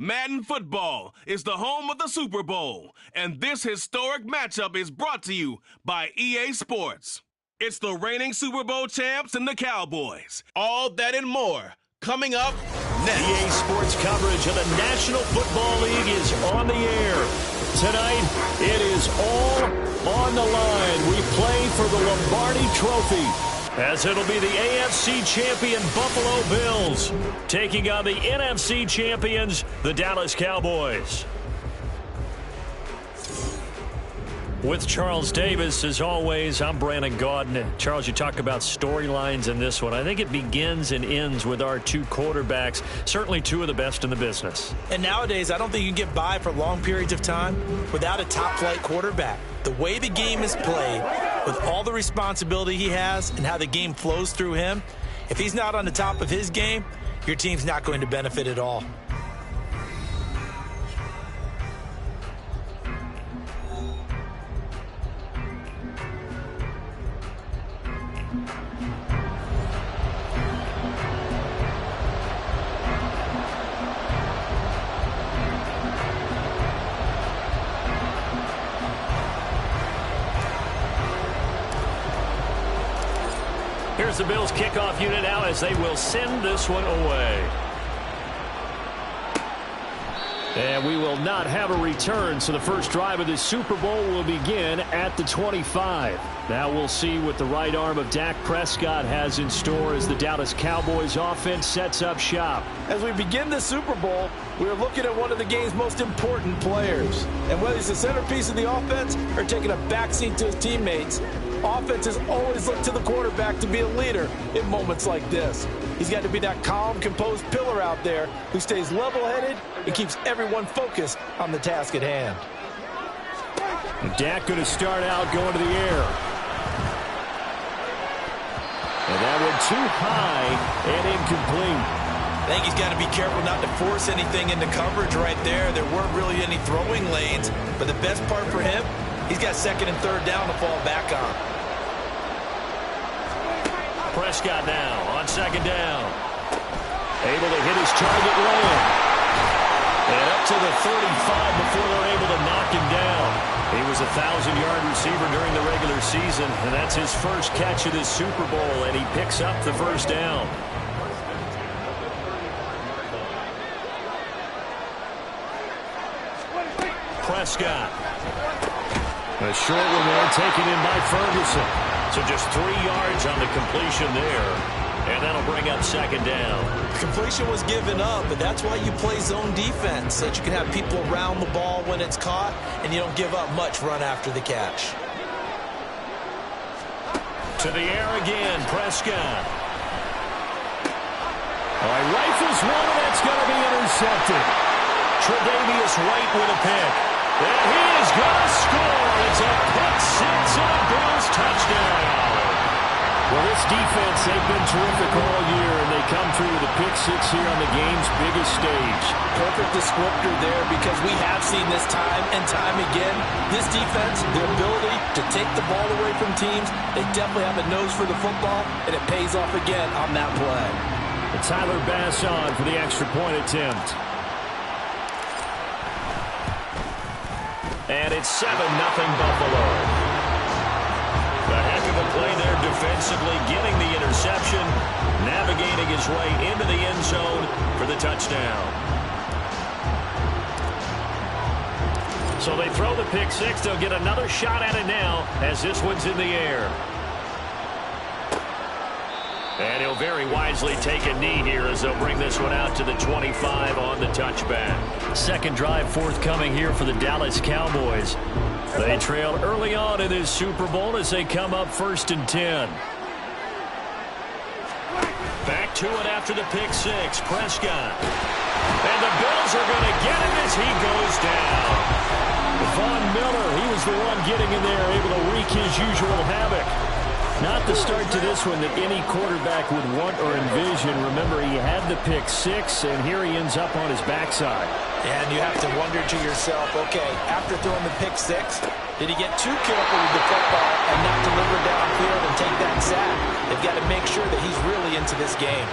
Madden football is the home of the Super Bowl, and this historic matchup is brought to you by EA Sports. It's the reigning Super Bowl champs and the Cowboys. All that and more coming up next. EA Sports coverage of the National Football League is on the air. Tonight, it is all on the line. We play for the Lombardi Trophy, as it'll be the AFC champion Buffalo Bills taking on the NFC champions, the Dallas Cowboys. With Charles Davis, as always, I'm Brandon Gaudin. Charles, you talk about storylines in this one. I think it begins and ends with our two quarterbacks, certainly two of the best in the business. And nowadays, I don't think you can get by for long periods of time without a top-flight quarterback. The way the game is played, with all the responsibility he has and how the game flows through him, if he's not on the top of his game, your team's not going to benefit at all. Here's the Bills kickoff unit now as they will send this one away. And we will not have a return, so the first drive of this Super Bowl will begin at the 25. Now we'll see what the right arm of Dak Prescott has in store as the Dallas Cowboys offense sets up shop. As we begin the Super Bowl, we're looking at one of the game's most important players. And whether he's the centerpiece of the offense or taking a backseat to his teammates, offenses always look to the quarterback to be a leader in moments like this. He's got to be that calm, composed pillar out there who stays level-headed and keeps everyone focused on the task at hand. Dak going to start out going to the air. And that one too high and incomplete. I think he's got to be careful not to force anything into coverage right there. There weren't really any throwing lanes, but the best part for him, he's got second and third down to fall back on. Prescott now on second down. Able to hit his target land. And up to the 35 before they're able to knock him down. He was a 1,000-yard receiver during the regular season, and that's his first catch of this Super Bowl, and he picks up the first down. Prescott. A short one there taken in by Ferguson. So just 3 yards on the completion there. And that'll bring up second down. Completion was given up, but that's why you play zone defense, so that you can have people around the ball when it's caught, and you don't give up much run after the catch. To the air again, Prescott. All right, rifles one, and that's going to be intercepted. Tre'Davious White with a pick. And he is going to score. It's a pick six and a Bills touchdown. Well, this defense, they've been terrific all year, and they come through with a pick six here on the game's biggest stage. Perfect descriptor there, because we have seen this time and time again. This defense, their ability to take the ball away from teams, they definitely have a nose for the football, and it pays off again on that play. And Tyler Bass on for the extra point attempt. And it's 7-0 Buffalo. A heck of a play there defensively, getting the interception, navigating his way into the end zone for the touchdown. So they throw the pick six. They'll get another shot at it now as this one's in the air. And he'll very wisely take a knee here as they'll bring this one out to the 25 on the touchback. Second drive forthcoming here for the Dallas Cowboys. They trail early on in this Super Bowl as they come up 1st and 10. Back to it after the pick six. Prescott. And the Bills are going to get him as he goes down. Von Miller, he was the one getting in there, able to wreak his usual havoc. Not the start to this one that any quarterback would want or envision. Remember, he had the pick six, and here he ends up on his backside. And you have to wonder to yourself, okay, after throwing the pick six, did he get too careful with the football and not deliver downfield and take that sack? They've got to make sure that he's really into this game.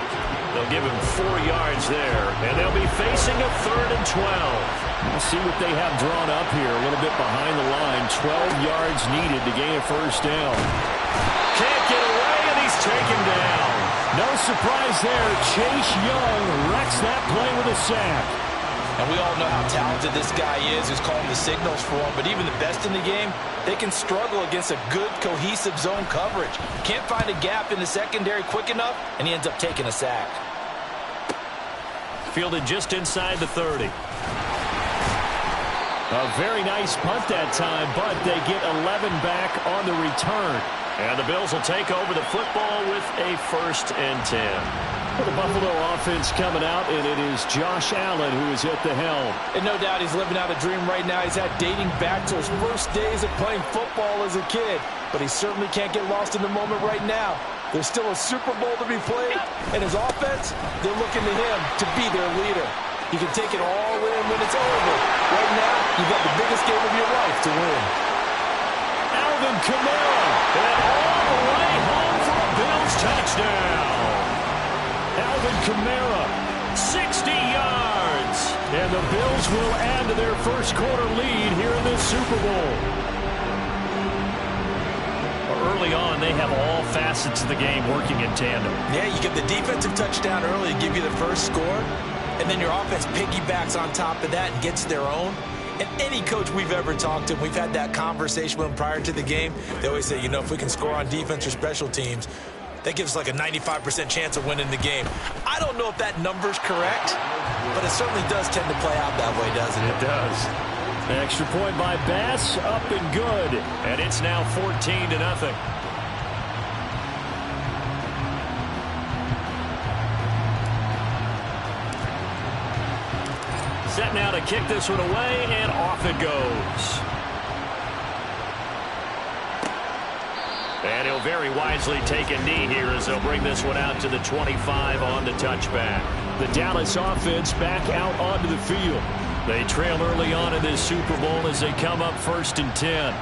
They'll give him 4 yards there, and they'll be facing a 3rd and 12. We'll see what they have drawn up here. A little bit behind the line. 12 yards needed to gain a first down. Can't get away, and he's taken down. No surprise there. Chase Young wrecks that play with a sack. And we all know how talented this guy is who's calling the signals for him. But even the best in the game, they can struggle against a good, cohesive zone coverage. Can't find a gap in the secondary quick enough, and he ends up taking a sack. Fielded just inside the 30. A very nice punt that time, but they get 11 back on the return. And the Bills will take over the football with a 1st and 10. The Buffalo offense coming out, and it is Josh Allen who is at the helm. And no doubt he's living out a dream right now. He's had dating back to his first days of playing football as a kid. But he certainly can't get lost in the moment right now. There's still a Super Bowl to be played, and his offense, they're looking to him to be their leader. He can take it all in when it's over. Right now, you've got the biggest game of your life to win. Alvin Kamara, and all the way home for a Bills touchdown. Alvin Kamara, 60 yards. And the Bills will add to their first quarter lead here in this Super Bowl. Early on, they have all facets of the game working in tandem. Yeah, you get the defensive touchdown early to give you the first score, and then your offense piggybacks on top of that and gets their own. And any coach we've ever talked to, we've had that conversation with them prior to the game, they always say, you know, if we can score on defense or special teams, that gives us like a 95% chance of winning the game. I don't know if that number's correct, but it certainly does tend to play out that way, doesn't it? It does. An extra point by Bass, up and good. And it's now 14-0. Set now to kick this one away, and off it goes. And he'll very wisely take a knee here as they'll bring this one out to the 25 on the touchback. The Dallas offense back out onto the field. They trail early on in this Super Bowl as they come up 1st and 10.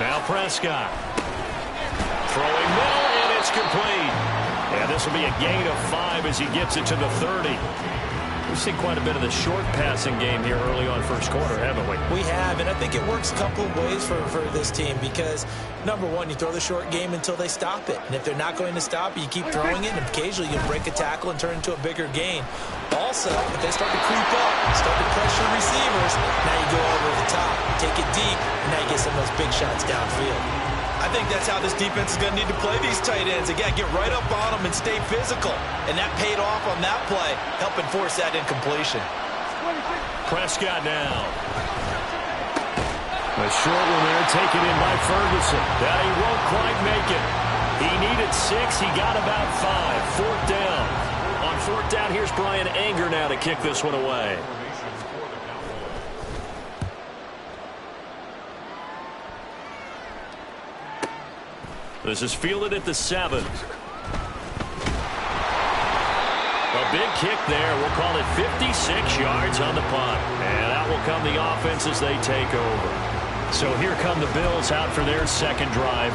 Now Prescott. Throwing middle, and it's complete. And this will be a gain of 5 as he gets it to the 30. We've seen quite a bit of the short passing game here early on first quarter, haven't we? We have, and I think it works a couple of ways for this team because, number one, you throw the short game until they stop it. And if they're not going to stop it, you keep throwing it, and occasionally you'll break a tackle and turn into a bigger gain. Also, if they start to creep up, start to pressure receivers, now you go over the top, take it deep, and now you get some of those big shots downfield. I think that's how this defense is going to need to play these tight ends. Again, get right up on them and stay physical. And that paid off on that play, helping force that incompletion. Prescott now. A short one there, taken in by Ferguson. That he won't quite make it. He needed 6. He got about 5. 4th down. On 4th down, here's Brian Anger now to kick this one away. This is fielded at the 7. A big kick there. We'll call it 56 yards on the punt. And out will come the offense as they take over. So here come the Bills out for their second drive.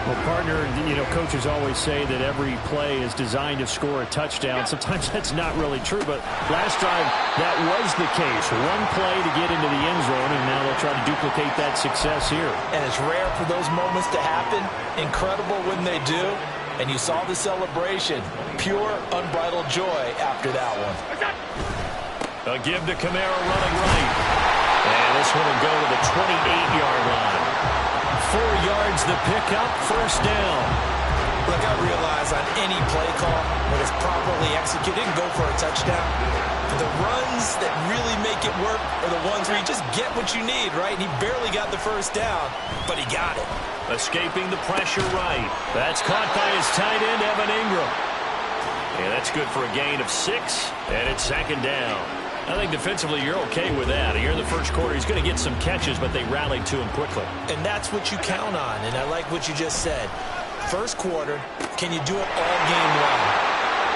Well, partner, you know, coaches always say that every play is designed to score a touchdown. Sometimes that's not really true, but last time that was the case. One play to get into the end zone, and now they'll try to duplicate that success here. And it's rare for those moments to happen. Incredible when they do. And you saw the celebration. Pure, unbridled joy after that one. A give to Kamara running right. And this one will go to the 28-yard line. 4 yards the pickup, 1st down. Look, I realize on any play call, when it's properly executed and go for a touchdown, the runs that really make it work are the ones where you just get what you need, right? And he barely got the 1st down, but he got it. Escaping the pressure right. That's caught by his tight end, Evan Ingram. And that's good for a gain of 6, and it's 2nd down. I think defensively you're okay with that. Here in the first quarter, he's going to get some catches, but they rallied to him quickly. And that's what you count on, and I like what you just said. First quarter, can you do it all game long?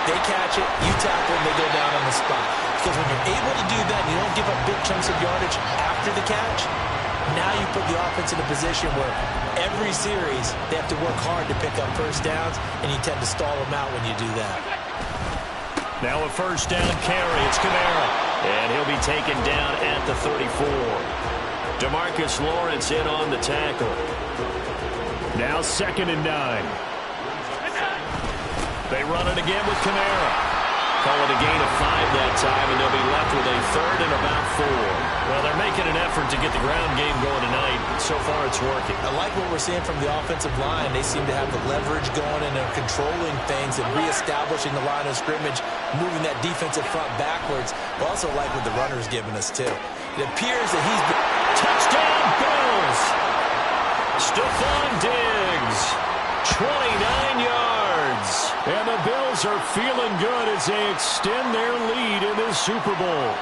They catch it, you tackle, and they go down on the spot. Because when you're able to do that and you don't give up big chunks of yardage after the catch, Now you put the offense in a position where every series they have to work hard to pick up first downs, and you tend to stall them out when you do that. Now a first down carry. It's Kamara. And he'll be taken down at the 34. DeMarcus Lawrence in on the tackle. Now 2nd and 9. They run it again with Kamara. Call it a gain of 5 that time, and they'll be left with a 3rd and about 4. Well, they're making an effort to get the ground game going tonight. So far, it's working. I like what we're seeing from the offensive line. They seem to have the leverage going, and they're controlling things and reestablishing the line of scrimmage, moving that defensive front backwards. I also like what the runner's giving us, too. It appears that he's been... Touchdown, Bills! Stephon Diggs, 29 yards. And the Bills are feeling good as they extend their lead in this Super Bowl.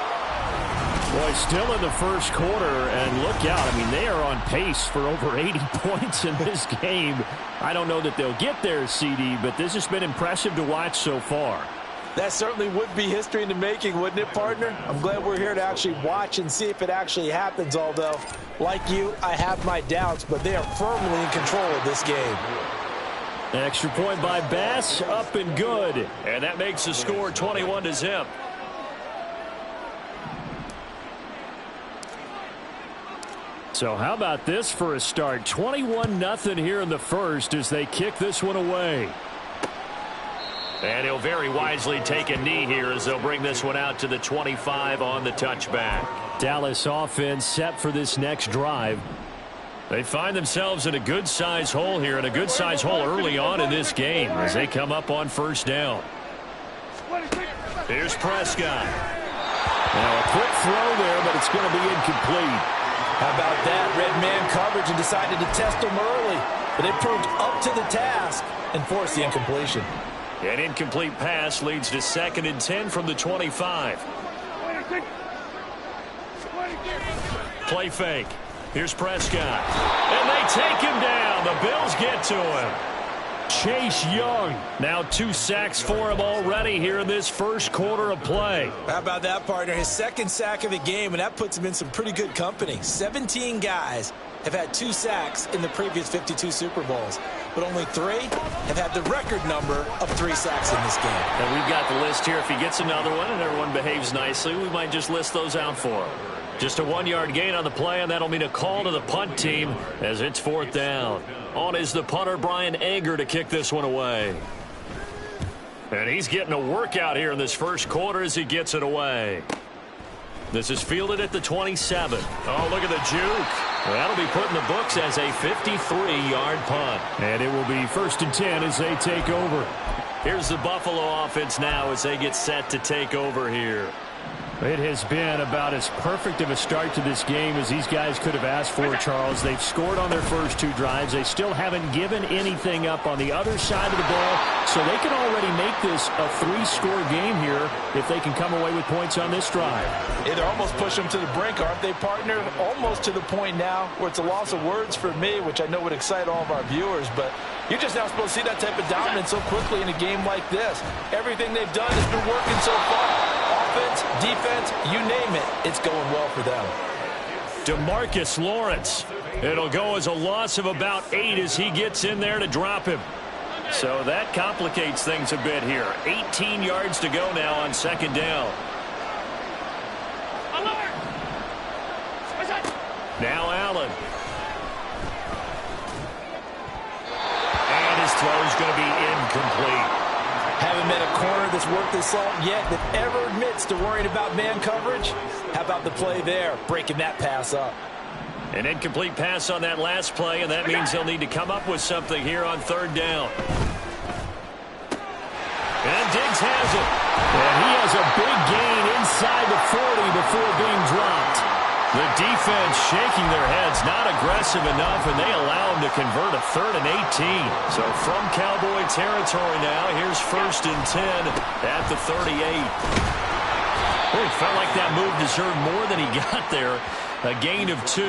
Boy, still in the first quarter, and look out. I mean, they are on pace for over 80 points in this game. I don't know that they'll get there, CD, but this has been impressive to watch so far. That certainly would be history in the making, wouldn't it, partner? I'm glad we're here to actually watch and see if it actually happens, although, like you, I have my doubts, but they are firmly in control of this game. Extra point by Bass, up and good. And that makes the score 21-0. So how about this for a start? 21-0 here in the first as they kick this one away. And he'll very wisely take a knee here as they'll bring this one out to the 25 on the touchback. Dallas offense set for this next drive. They find themselves in a good-size hole here, and a good-size hole early on in this game as they come up on first down. Here's Prescott. Now a quick throw there, but it's going to be incomplete. How about that? Red man coverage and decided to test them early, but they proved up to the task and forced the incompletion. An incomplete pass leads to 2nd and 10 from the 25. Play fake. Here's Prescott. And they take him down. The Bills get to him. Chase Young. Now 2 sacks for him already here in this first quarter of play. How about that, partner? His 2nd sack of the game, and that puts him in some pretty good company. 17 guys have had 2 sacks in the previous 52 Super Bowls, but only 3 have had the record number of 3 sacks in this game. And we've got the list here. If he gets another one and everyone behaves nicely, we might just list those out for him. Just a 1-yard gain on the play, and that'll mean a call to the punt team as it's 4th down. On is the punter, Brian Anger, to kick this one away. And he's getting a workout here in this first quarter as he gets it away. This is fielded at the 27. Oh, look at the juke. That'll be put in the books as a 53-yard punt. And it will be 1st and 10 as they take over. Here's the Buffalo offense now as they get set to take over here. It has been about as perfect of a start to this game as these guys could have asked for, Charles. They've scored on their first 2 drives. They still haven't given anything up on the other side of the ball, so they can already make this a 3-score game here if they can come away with points on this drive. Yeah, they're almost pushing them to the brink, aren't they, partner? Almost to the point now where it's a loss of words for me, which I know would excite all of our viewers, but you're just not supposed to see that type of dominance so quickly in a game like this. Everything they've done has been working so far. Offense, defense, you name it, it's going well for them. DeMarcus Lawrence. It'll go as a loss of about 8 as he gets in there to drop him. So that complicates things a bit here. 18 yards to go now on 2nd down. Now Allen. And his throw is going to be incomplete. Haven't met a corner that's worth his salt yet that ever admits to worrying about man coverage. How about the play there, breaking that pass up? An incomplete pass on that last play, and that means he'll need to come up with something here on 3rd down. And Diggs has it. And he has a big gain inside the 40 before being dropped. The defense shaking their heads, not aggressive enough, and they allow him to convert a 3rd and 18. So from Cowboy territory now, here's 1st and 10 at the 38. Well, it felt like that move deserved more than he got there. A gain of 2.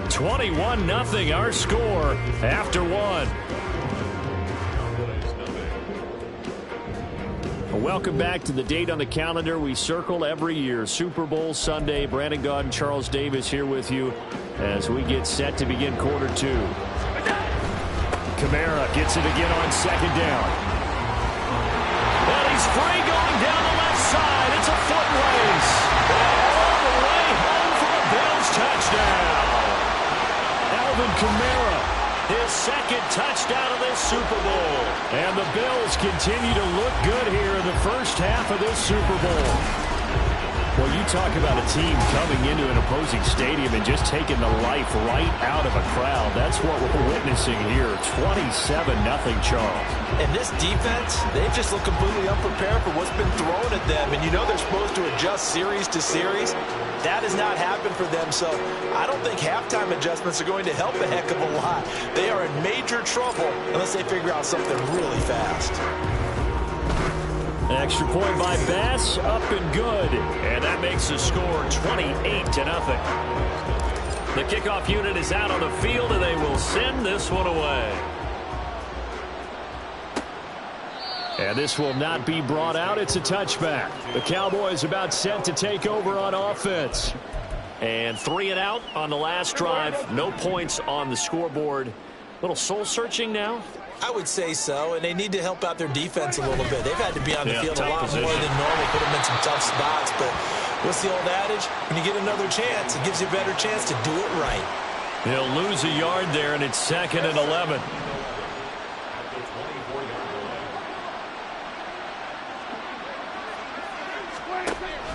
$21-0 our score after 1. Welcome back to the date on the calendar we circle every year, Super Bowl Sunday. Brandon Gaudin, Charles Davis here with you as we get set to begin quarter two. Kamara gets it again on second down. And he's free going down the left side. It's a foot race. All the way home for a Bills touchdown. Alvin Kamara, his second touchdown of this Super Bowl. And the Bills continue to look good here in the first half of this Super Bowl. Well, you talk about a team coming into an opposing stadium and just taking the life right out of a crowd. That's what we're witnessing here. 27-0, Charles. And this defense, they just look completely unprepared for what's been thrown at them. And you know they're supposed to adjust series to series. That has not happened for them, so I don't think halftime adjustments are going to help a heck of a lot. They are in major trouble unless they figure out something really fast. An extra point by Bass, up and good. And that makes the score 28-0. The kickoff unit is out on the field, and they will send this one away. And this will not be brought out. It's a touchback. The Cowboys about set to take over on offense. And 3 and out on the last drive. No points on the scoreboard. A little soul-searching now. I would say so, and they need to help out their defense a little bit. They've had to be on the field a lot more than normal, put them in some tough spots. But what's the old adage? When you get another chance, it gives you a better chance to do it right. They'll lose a yard there, and it's 2nd and 11.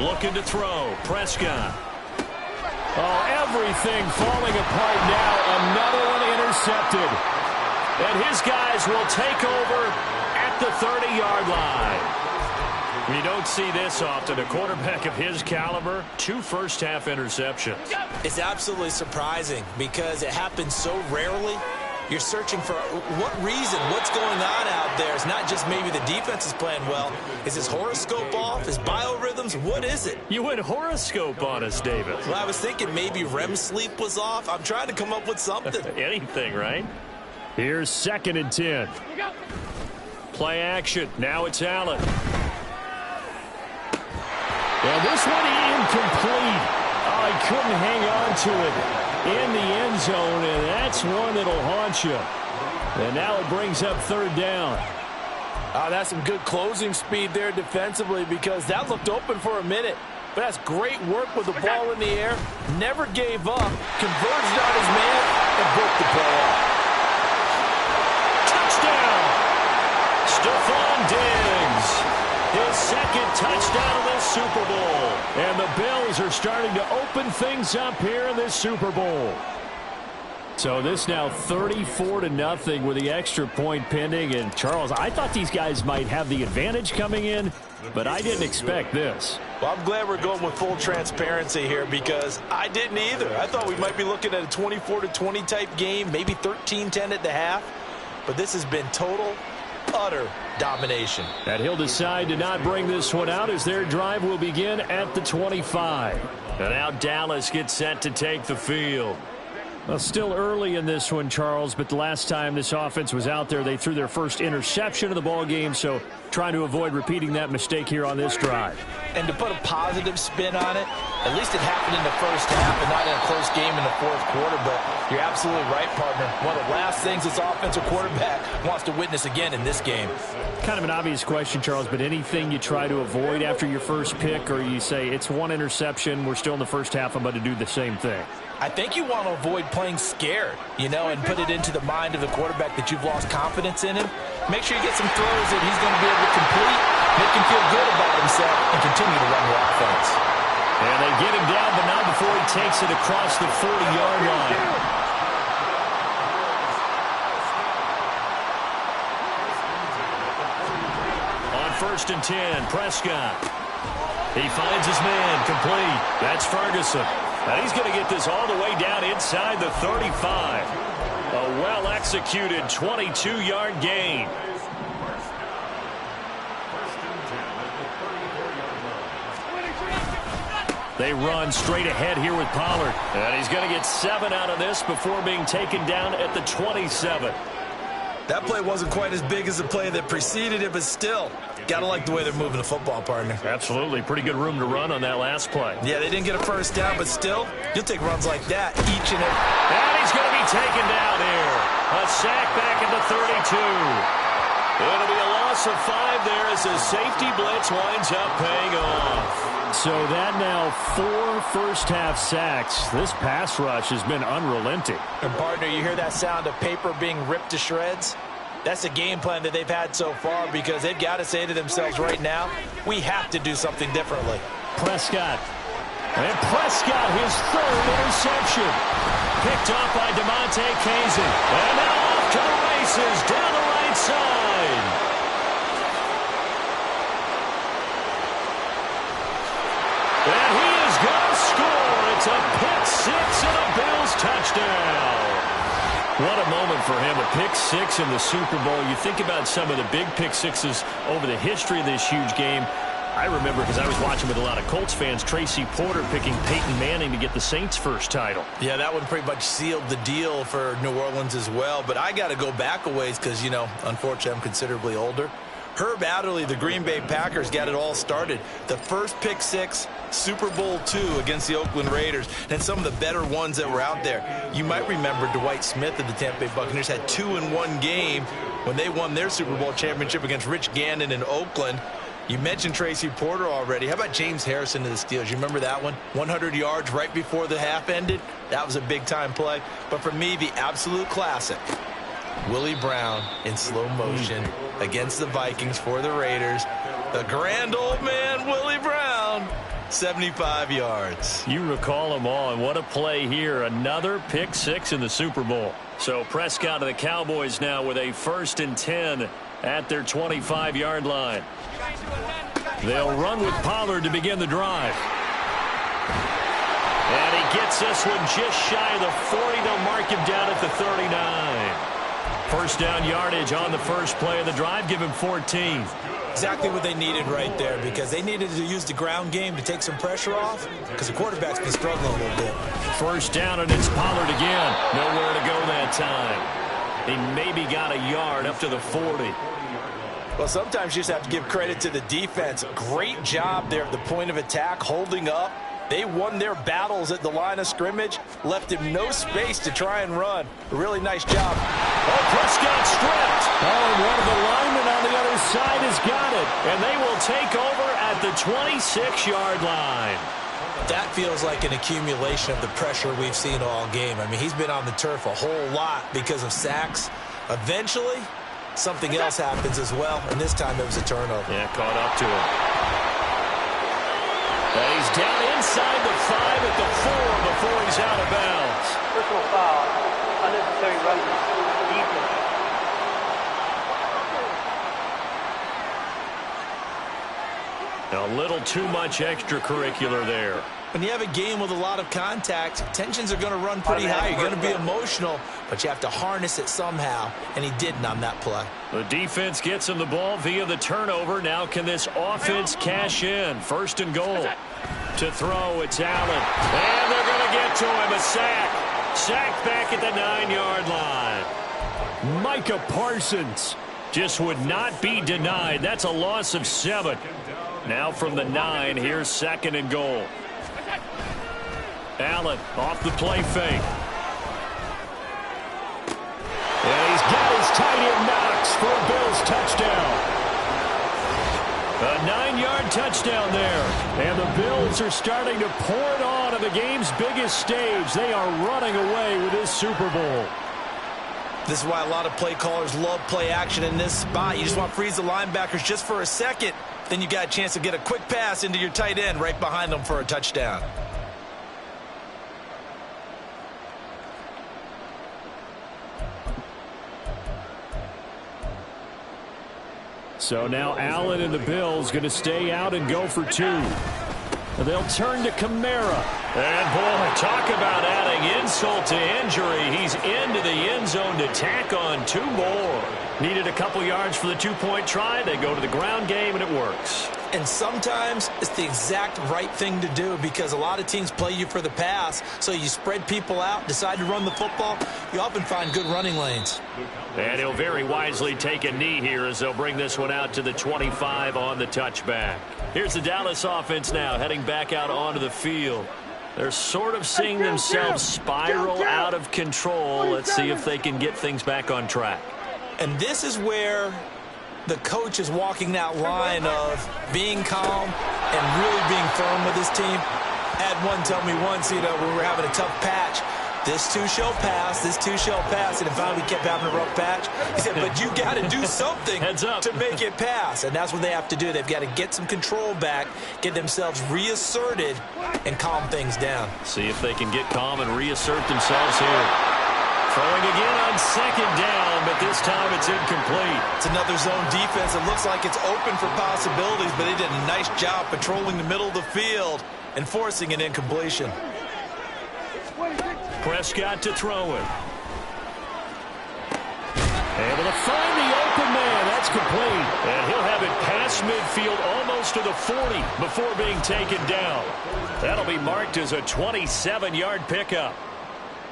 Looking to throw. Prescott. Oh, everything falling apart now. Another one intercepted. And his guys will take over at the 30-yard line. You don't see this often. A quarterback of his caliber, 2 first-half interceptions. It's absolutely surprising because it happens so rarely. You're searching for what reason, what's going on out there. It's not just maybe the defense is playing well. Is his horoscope off? His biorhythms? What is it? You went horoscope on us, David. Well, I was thinking maybe REM sleep was off. I'm trying to come up with something. Anything, right? Here's 2nd and 10. Play action. Now it's Allen. And this one incomplete. Oh, he couldn't hang on to it in the end zone, and that's one that'll haunt you. And now it brings up 3rd down. That's some good closing speed there defensively because that looked open for a minute. But that's great work with the ball in the air. Never gave up. Converged on his man and broke the play off. Stephon Diggs, his 2nd touchdown of this Super Bowl. And the Bills are starting to open things up here in this Super Bowl. So this now 34-0 with the extra point pending. And Charles, I thought these guys might have the advantage coming in, but I didn't expect this. Well, I'm glad we're going with full transparency here because I didn't either. I thought we might be looking at a 24-20 type game, maybe 13-10 at the half. But this has been total, utter domination. And he'll decide to not bring this one out as their drive will begin at the 25. And now Dallas gets set to take the field. Well, still early in this one, Charles, but the last time this offense was out there, they threw their first interception of the ball game, so trying to avoid repeating that mistake here on this drive. And to put a positive spin on it, at least it happened in the first half and not in a close game in the 4th quarter, but you're absolutely right, partner. One of the last things this offensive quarterback wants to witness again in this game. Kind of an obvious question, Charles, but anything you try to avoid after your first pick, or you say it's one interception, we're still in the first half, I'm about to do the same thing? I think you want to avoid playing scared, and put it into the mind of the quarterback that you've lost confidence in him. Make sure you get some throws that he's going to be able to complete, make him feel good about himself, and continue to run your offense. And they get him down, but not before he takes it across the 40-yard line. On 1st and 10, Prescott. He finds his man, complete. That's Ferguson. And he's going to get this all the way down inside the 35. A well-executed 22-yard gain. They run straight ahead here with Pollard. And he's going to get 7 out of this before being taken down at the 27. That play wasn't quite as big as the play that preceded it, but still, got to like the way they're moving the football, partner. Absolutely. Pretty good room to run on that last play. Yeah, they didn't get a first down, but still, you'll take runs like that each and every. And he's going to be taken down here. A sack back at the 32. It'll be a loss of 5 there as the safety blitz winds up paying off. So that now 4 first-half sacks. This pass rush has been unrelenting. And partner, you hear that sound of paper being ripped to shreds? That's the game plan that they've had so far, because they've got to say to themselves right now, we have to do something differently. Prescott. And Prescott, his 3rd interception. Picked off by DeMonte Casey. And now off to the races down the right side. And he is going to score. It's a pick 6 and a Bills touchdown. What a moment for him, a pick 6 in the Super Bowl. You think about some of the big pick 6s over the history of this huge game. I remember, because I was watching with a lot of Colts fans, Tracy Porter picking Peyton Manning to get the Saints' first title. Yeah, that one pretty much sealed the deal for New Orleans as well. But I got to go back a ways because, you know, unfortunately I'm considerably older. Herb Adderley, the Green Bay Packers, got it all started. The first pick 6, Super Bowl II against the Oakland Raiders, and some of the better ones that were out there. You might remember Dwight Smith of the Tampa Bay Buccaneers had 2 in one game when they won their Super Bowl championship against Rich Gannon in Oakland. You mentioned Tracy Porter already. How about James Harrison to the Steelers? You remember that one? 100 yards right before the half ended. That was a big-time play. But for me, the absolute classic, Willie Brown in slow motion against the Vikings for the Raiders. The grand old man, Willie Brown, 75 yards. You recall them all, and what a play here. Another pick 6 in the Super Bowl. So Prescott of the Cowboys now with a 1st and 10 at their 25-yard line. They'll run with Pollard to begin the drive. And he gets this one just shy of the 40. They'll mark him down at the 39. First down yardage on the first play of the drive. Give him 14. Exactly what they needed right there, because they needed to use the ground game to take some pressure off, because the quarterback's been struggling a little bit. First down, and it's Pollard again. Nowhere to go that time. He maybe got a yard up to the 40. Well, sometimes you just have to give credit to the defense. Great job there at the point of attack, holding up. They won their battles at the line of scrimmage, left him no space to try and run. A really nice job. Oh, Prescott stripped. Oh, and one of the linemen on the other side has got it. And they will take over at the 26-yard line. That feels like an accumulation of the pressure we've seen all game. I mean, he's been on the turf a whole lot because of sacks. Eventually, something else happens as well, and this time it was a turnover. Yeah, caught up to him. And he's down inside the 5 at the 4 before he's out of bounds. Personal foul, unnecessary roughness, defense. A little too much extracurricular there. When you have a game with a lot of contact, tensions are going to run pretty high. You're going to be emotional, but you have to harness it somehow, and he didn't on that play. The defense gets him the ball via the turnover. Now can this offense cash in? 1st and goal. To throw, it's Allen. And they're going to get to him. A sack. Sacked back at the 9-yard line. Micah Parsons just would not be denied. That's a loss of 7. Now from the 9, here's 2nd and goal. Allen off the play fake. And he's got his tight end Knox for a Bills touchdown. A 9-yard touchdown there. And the Bills are starting to pour it on the game's biggest stage. They are running away with this Super Bowl. This is why a lot of play callers love play action in this spot. You just want to freeze the linebackers just for a second. Then you got a chance to get a quick pass into your tight end right behind them for a touchdown. So now Allen and the Bills going to stay out and go for 2. They'll turn to Kamara. And, boy, talk about adding insult to injury. He's into the end zone to tack on 2 more. Needed a couple yards for the 2-point try. They go to the ground game, and it works. And sometimes it's the exact right thing to do because a lot of teams play you for the pass. So you spread people out, decide to run the football. You often find good running lanes. And he'll very wisely take a knee here as they'll bring this one out to the 25 on the touchback. Here's the Dallas offense now heading back out onto the field. They're sort of seeing themselves spiral out of control. Let's see if they can get things back on track. And this is where the coach is walking that line of being calm and really being firm with his team. Had one tell me once, when we were having a tough patch, this too shall pass, this too shall pass. And finally we kept having a rough patch. He said, but you got to do something to make it pass. And that's what they have to do. They've got to get some control back, get themselves reasserted, and calm things down. See if they can get calm and reassert themselves here. Throwing again on 2nd down, but this time it's incomplete. It's another zone defense. It looks like it's open for possibilities, but they did a nice job patrolling the middle of the field and forcing an incompletion. Prescott to throw it. Able to find the open man. That's complete. And he'll have it past midfield almost to the 40 before being taken down. That'll be marked as a 27-yard pickup.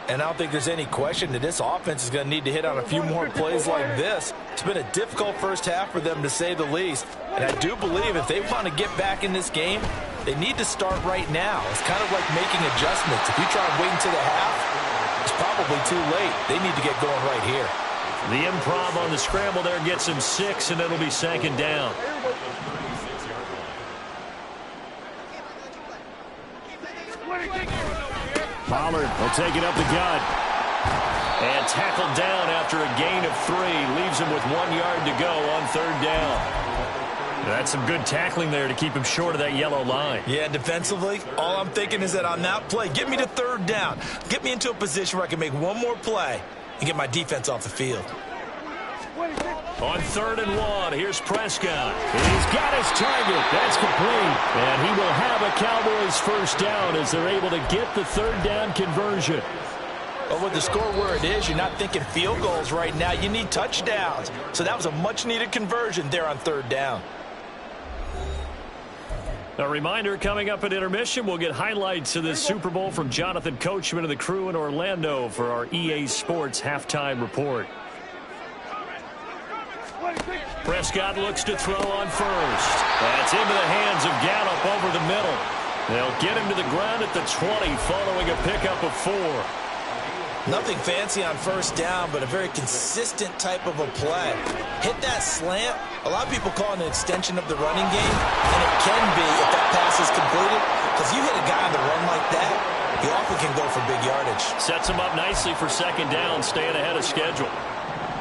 And I don't think there's any question that this offense is going to need to hit on a few more plays like this. It's been a difficult first half for them, to say the least. And I do believe if they want to get back in this game, they need to start right now. It's kind of like making adjustments. If you try to wait until the half, it's probably too late. They need to get going right here. The improv on the scramble there gets him 6, and it'll be 2nd down. Pollard will take it up the gut. And tackled down after a gain of 3. Leaves him with 1 yard to go on 3rd down. That's some good tackling there to keep him short of that yellow line. Yeah, defensively, all I'm thinking is that on that play, get me to 3rd down. Get me into a position where I can make one more play and get my defense off the field. On 3rd and 1, here's Prescott. He's got his target. That's complete. And he will have a Cowboys 1st down as they're able to get the 3rd down conversion. But with the score where it is, you're not thinking field goals right now. You need touchdowns. So that was a much-needed conversion there on 3rd down. A reminder, coming up at intermission, we'll get highlights of this Super Bowl from Jonathan Coachman and the crew in Orlando for our EA Sports halftime report. Prescott looks to throw on 1st. That's into the hands of Gallup over the middle. They'll get him to the ground at the 20 following a pickup of 4. Nothing fancy on 1st down, but a very consistent type of a play. Hit that slant. A lot of people call it an extension of the running game, and it can be if that pass is completed, because you hit a guy on the run like that, you often can go for big yardage. Sets him up nicely for 2nd down, staying ahead of schedule.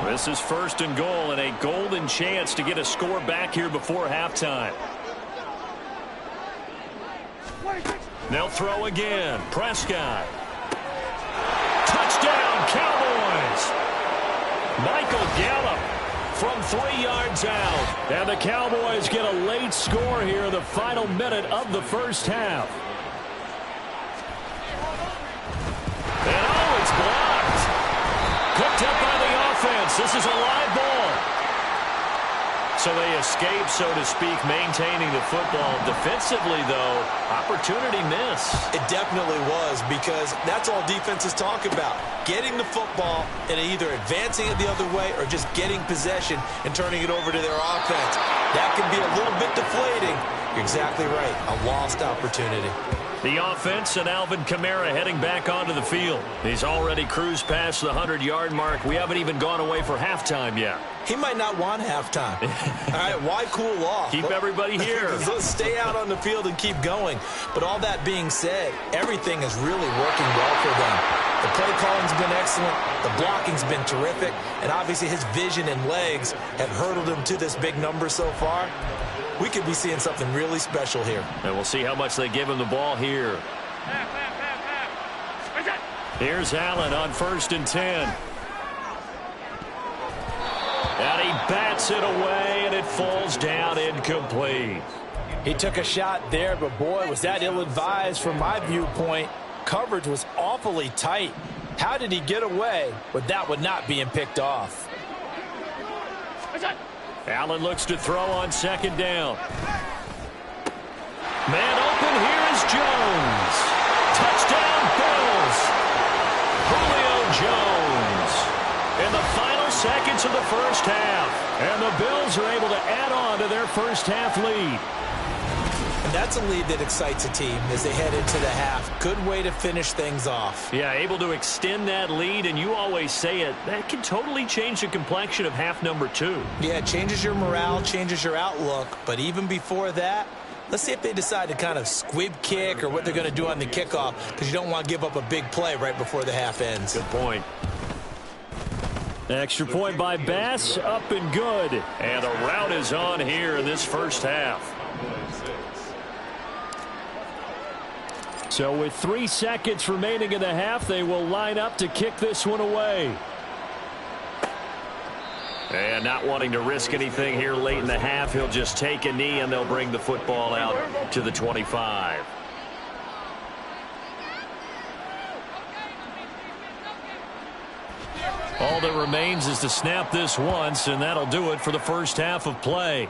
This is 1st and goal, and a golden chance to get a score back here before halftime. They'll throw again. Prescott. Touchdown, Cowboys! Michael Gallup from 3 yards out. And the Cowboys get a late score here in the final minute of the 1st half. And oh, it's blocked. Picked up by the offense. This is a live ball. So they escape, so to speak, maintaining the football. Defensively, though, opportunity miss. It definitely was, because that's all defenses talk about. Getting the football and either advancing it the other way or just getting possession and turning it over to their offense. That can be a little bit deflating. You're exactly right. A lost opportunity. The offense and Alvin Kamara heading back onto the field. He's already cruised past the 100-yard mark. We haven't even gone away for halftime yet. He might not want halftime. All right, why cool off? Keep everybody here. Let's stay out on the field and keep going. But all that being said, everything is really working well for them. The play calling's been excellent. The blocking's been terrific. And obviously his vision and legs have hurdled him to this big number so far. We could be seeing something really special here. And we'll see how much they give him the ball here. Here's Allen on 1st and 10. And he bats it away, and it falls down incomplete. He took a shot there, but boy, was that ill-advised from my viewpoint. Coverage was awfully tight. How did he get away with that one not being picked off? Allen looks to throw on second down. Man open, here is Jones. Touchdown, Bills. Julio Jones. In the final seconds of the first half. And the Bills are able to add on to their first half lead. And that's a lead that excites a team as they head into the half. Good way to finish things off. Yeah, able to extend that lead, and you always say it, that can totally change the complexion of half number 2. Yeah, it changes your morale, changes your outlook. But even before that, let's see if they decide to kind of squib kick or what they're going to do on the kickoff, because you don't want to give up a big play right before the half ends. Good point. Extra point by Bass, up and good. And a rout is on here in this first half. So with 3 seconds remaining in the half, they will line up to kick this one away. And not wanting to risk anything here late in the half, he'll just take a knee and they'll bring the football out to the 25. All that remains is to snap this once, and that'll do it for the first half of play.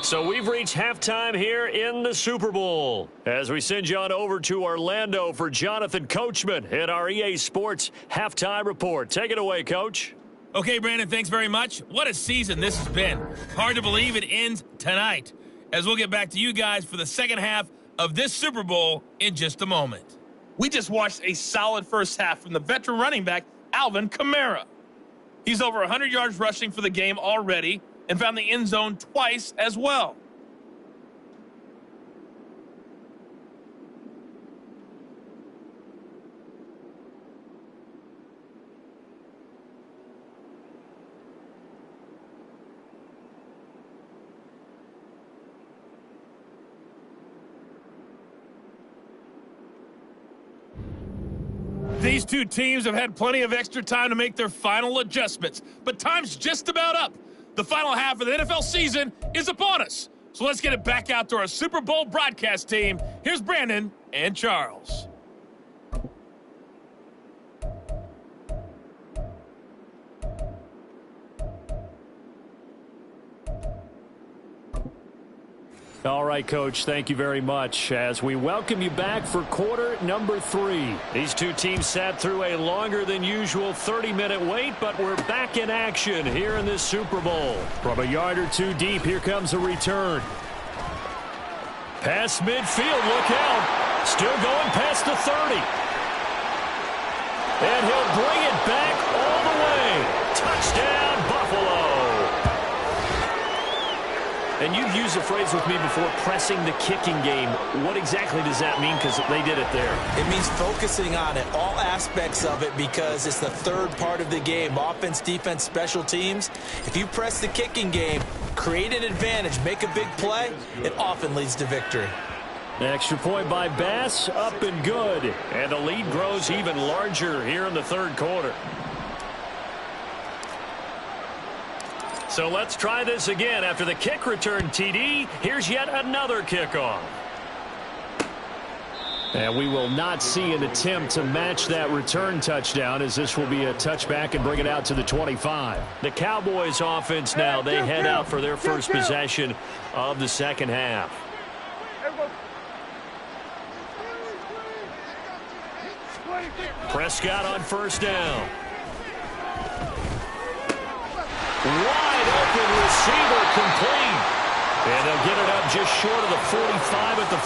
So we've reached halftime here in the Super Bowl. As we send you on over to Orlando for Jonathan Coachman in our EA Sports Halftime Report. Take it away, Coach. Okay, Brandon, thanks very much. What a season this has been. Hard to believe it ends tonight, as we'll get back to you guys for the second half of this Super Bowl in just a moment. We just watched a solid first half from the veteran running back, Alvin Kamara. He's over 100 yards rushing for the game already and found the end zone twice as well. These two teams have had plenty of extra time to make their final adjustments, but time's just about up. The final half of the NFL season is upon us. So let's get it back out to our Super Bowl broadcast team. Here's Brandon and Charles. All right, Coach, thank you very much as we welcome you back for quarter number 3. These two teams sat through a longer than usual 30-minute wait, but we're back in action here in this Super Bowl. From a yard or two deep, here comes a return. Past midfield, look out. Still going past the 30. And he'll bring it back all the way. Touchdown, Buffalo. And you've used the phrase with me before, pressing the kicking game. What exactly does that mean? Because they did it there. It means focusing on it, all aspects of it, because it's the third part of the game. Offense, defense, special teams. If you press the kicking game, create an advantage, make a big play, it often leads to victory. Extra point by Bass, up and good. And the lead grows even larger here in the third quarter. So let's try this again. After the kick return, TD, here's yet another kickoff. And we will not see an attempt to match that return touchdown, as this will be a touchback and bring it out to the 25. The Cowboys offense now, they head out for their first possession of the second half. Prescott on first down. Wide open receiver, complete. And they'll get it up just short of the 45 at the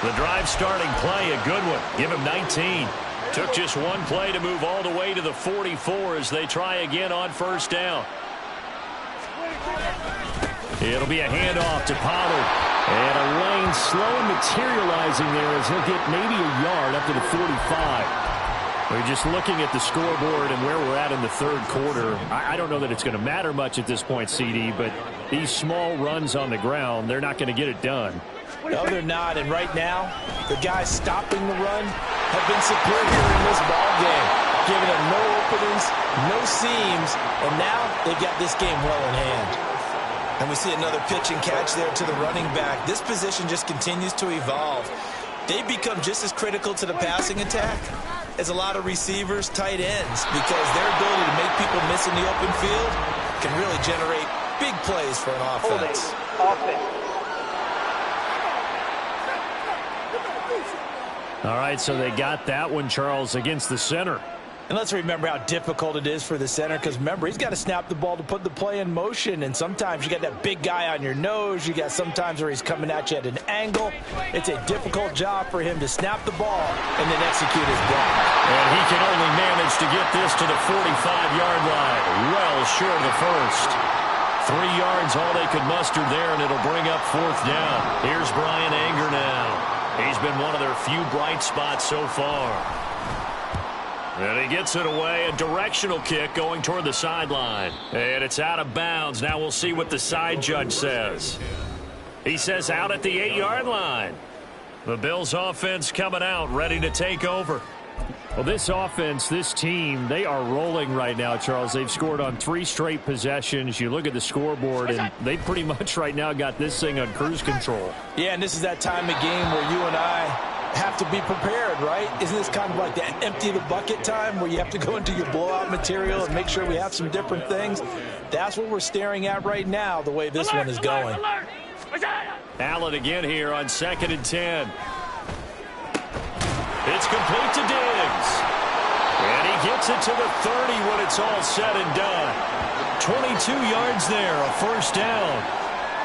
44. The drive starting play, a good one. Give him 19. Took just one play to move all the way to the 44 as they try again on first down. It'll be a handoff to Pollard. And a lane slow materializing there as he'll get maybe a yard up to the 45. We're just looking at the scoreboard and where we're at in the third quarter. I don't know that it's going to matter much at this point, CD, but these small runs on the ground, they're not going to get it done. No, they're not. And right now, the guys stopping the run have been superior in this ball game, giving them no openings, no seams, and now they've got this game well in hand. And we see another pitch and catch there to the running back. This position just continues to evolve. They become just as critical to the passing attack as a lot of receivers, tight ends, because their ability to make people miss in the open field can really generate big plays for an offense. All right, so they got that one, Charles, against the center. And let's remember how difficult it is for the center, because remember, he's got to snap the ball to put the play in motion, and sometimes you got that big guy on your nose. You got sometimes where he's coming at you at an angle. It's a difficult job for him to snap the ball and then execute his block. And he can only manage to get this to the 45-yard line, well short of the first. 3 yards, all they could muster there, and it'll bring up 4th down. Here's Brian Anger now. He's been one of their few bright spots so far. And he gets it away, a directional kick going toward the sideline. And it's out of bounds. Now we'll see what the side judge says. He says out at the 8-yard line. The Bills offense coming out, ready to take over. Well, this offense, this team, they are rolling right now, Charles. They've scored on 3 straight possessions. You look at the scoreboard, and they pretty much right now got this thing on cruise control. Yeah, and this is that time of game where you and I have to be prepared, right? Isn't this kind of like that empty the bucket time where you have to go into your blowout material and make sure we have some different things? That's what we're staring at right now, the way this one is going. Allen again here on 2nd and 10. It's complete to Diggs. And he gets it to the 30 when it's all said and done. 22 yards there, a 1st down.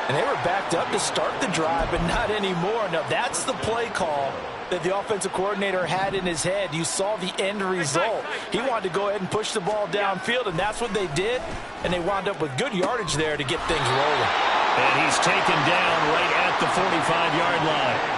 And they were backed up to start the drive, but not anymore. Now, that's the play call that the offensive coordinator had in his head. You saw the end result. He wanted to go ahead and push the ball downfield, and that's what they did. And they wound up with good yardage there to get things rolling. And he's taken down right at the 45-yard line.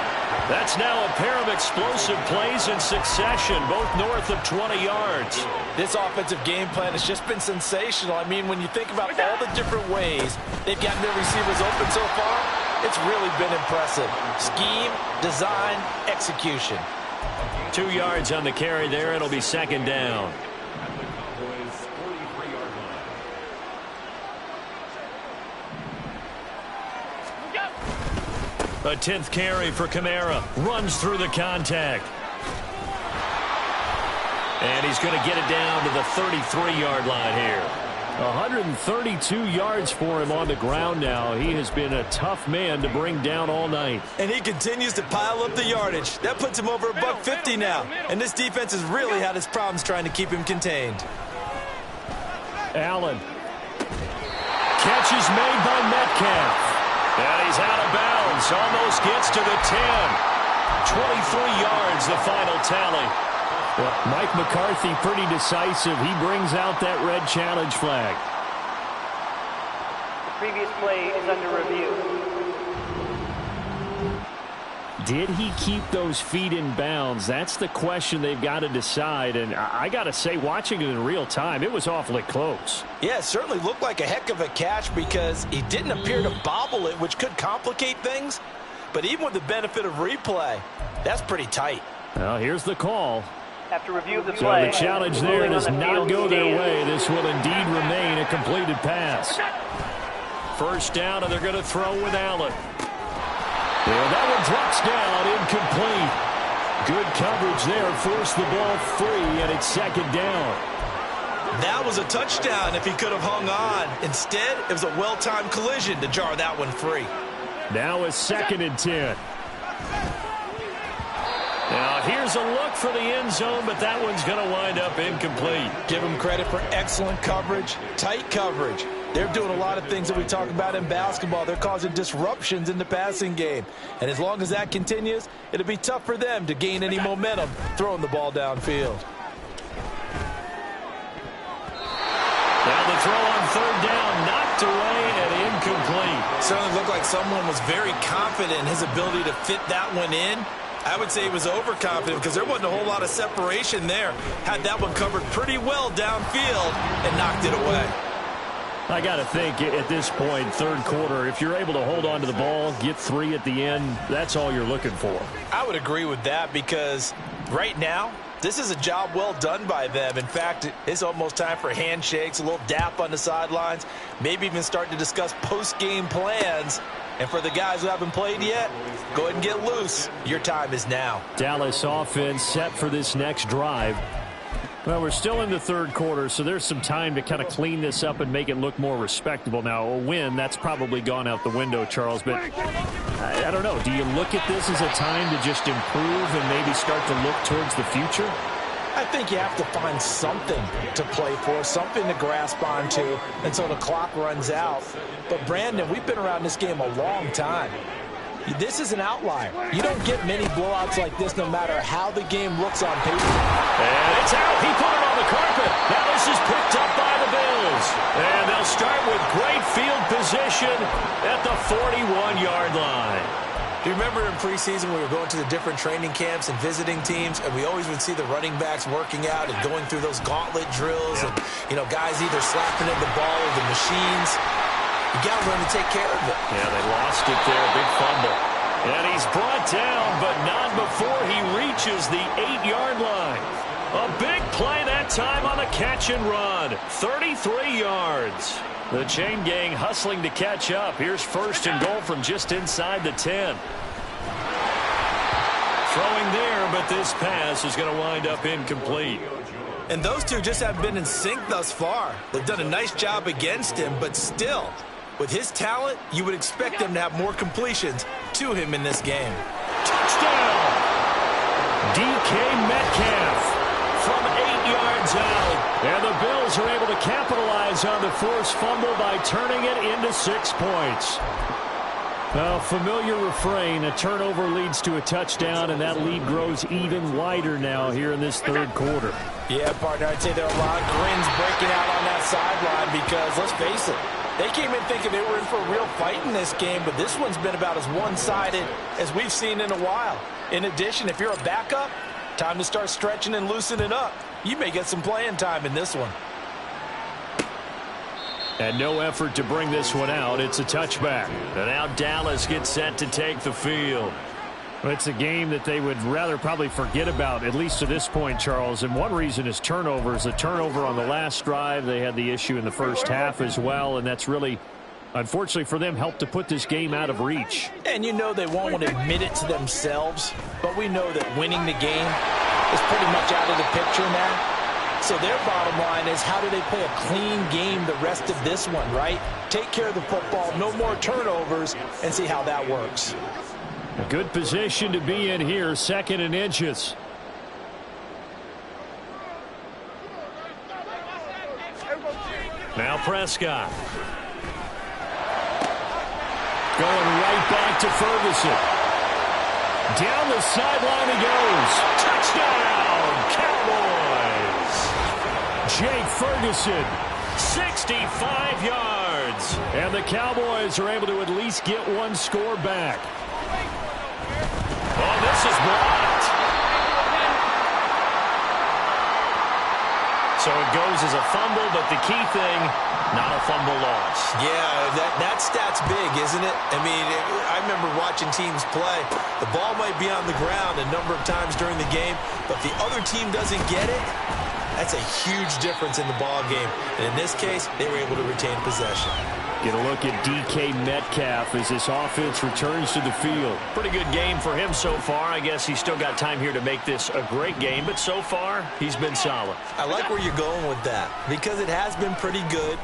That's now a pair of explosive plays in succession, both north of 20 yards. This offensive game plan has just been sensational. I mean, when you think about all the different ways they've gotten their receivers open so far, it's really been impressive. Scheme, design, execution. 2 yards on the carry there. It'll be 2nd down. A 10th carry for Kamara. Runs through the contact. And he's going to get it down to the 33-yard line here. 132 yards for him on the ground now. He has been a tough man to bring down all night. And he continues to pile up the yardage. That puts him over $150 now. And this defense has really had its problems trying to keep him contained. Allen. Catch is made by Metcalf. And he's out of bounds. Almost gets to the 10. 23 yards, the final tally. Well, Mike McCarthy pretty decisive. He brings out that red challenge flag. The previous play is under review. Did he keep those feet in bounds? That's the question they've got to decide. And I got to say, watching it in real time, it was awfully close. Yeah, it certainly looked like a heck of a catch because he didn't appear to bobble it, which could complicate things. But even with the benefit of replay, that's pretty tight. Well, here's the call. After review of the play, so the challenge there does not go their way. This will indeed remain a completed pass. 1st down, and they're going to throw with Allen. Yeah, that one drops down, incomplete. Good coverage there, forced the ball free, and it's 2nd down. That was a touchdown if he could have hung on. Instead, it was a well-timed collision to jar that one free. Now it's 2nd and 10. Now here's a look for the end zone, but that one's going to wind up incomplete. Give him credit for excellent coverage, tight coverage. They're doing a lot of things that we talk about in basketball. They're causing disruptions in the passing game. And as long as that continues, it'll be tough for them to gain any momentum throwing the ball downfield. Now the throw on 3rd down, knocked away and incomplete. Certainly looked like someone was very confident in his ability to fit that one in. I would say he was overconfident because there wasn't a whole lot of separation there. Had that one covered pretty well downfield and knocked it away. I got to think at this point, 3rd quarter, if you're able to hold on to the ball, get 3 at the end, that's all you're looking for. I would agree with that because right now, This is a job well done by them. In fact, it's almost time for handshakes, a little dap on the sidelines, maybe even start to discuss post-game plans. And for the guys who haven't played yet, go ahead and get loose. Your time is now. Dallas offense set for this next drive. Well, we're still in the third quarter, so there's some time to kind of clean this up and make it look more respectable. Now, a win, that's probably gone out the window, Charles, but I don't know. Do you look at this as a time to just improve and maybe start to look towards the future? I think you have to find something to play for, something to grasp onto until the clock runs out. But, Brandon, we've been around this game a long time. This is an outlier. You don't get many blowouts like this no matter how the game looks on paper. And it's out. He put it on the carpet. Now this is picked up by the Bills. And they'll start with great field position at the 41-yard line. Do you remember in preseason we were going to the different training camps and visiting teams, and we always would see the running backs working out and going through those gauntlet drills, and, you know, guys either slapping at the ball or the machines. You got to learn to take care of it. Yeah, they lost it there. Big fumble. And he's brought down, but not before he reaches the 8-yard line. A big play that time on the catch and run. 33 yards. The chain gang hustling to catch up. Here's first and goal from just inside the 10. Throwing there, but this pass is going to wind up incomplete. And those two just haven't been in sync thus far. They've done a nice job against him, but still, with his talent, you would expect them to have more completions to him in this game. Touchdown! DK Metcalf from 8 yards out. And the Bills are able to capitalize on the forced fumble by turning it into 6 points. Well, familiar refrain, a turnover leads to a touchdown, and that lead grows even wider now here in this third quarter. Yeah, partner, I'd say there are a lot of grins breaking out on that sideline because, let's face it, they came in thinking they were in for a real fight in this game, but this one's been about as one-sided as we've seen in a while. In addition, if you're a backup, time to start stretching and loosening up. You may get some playing time in this one. And no effort to bring this one out. It's a touchback. And now Dallas gets set to take the field. Well, it's a game that they would rather probably forget about, at least to this point, Charles. And one reason is turnovers. A turnover on the last drive. They had the issue in the first half as well. And that's really, unfortunately for them, helped to put this game out of reach. And you know they won't want to admit it to themselves. But we know that winning the game is pretty much out of the picture now. So their bottom line is, how do they play a clean game the rest of this one, right? Take care of the football, no more turnovers, and see how that works. A good position to be in here, 2nd and inches. Now Prescott. Going right back to Ferguson. Down the sideline he goes. Touchdown, Cowboys. Jake Ferguson. 65 yards. And the Cowboys are able to at least get one score back. Oh, this is blocked. So it goes as a fumble, but the key thing, not a fumble loss. Yeah, that stat's big, isn't it? I mean, I remember watching teams play. The ball might be on the ground a number of times during the game, but if the other team doesn't get it, that's a huge difference in the ball game. And in this case, they were able to retain possession. Get a look at DK Metcalf as this offense returns to the field. Pretty good game for him so far. I guess he's still got time here to make this a great game, but so far, he's been solid. I like where you're going with that because it has been pretty good,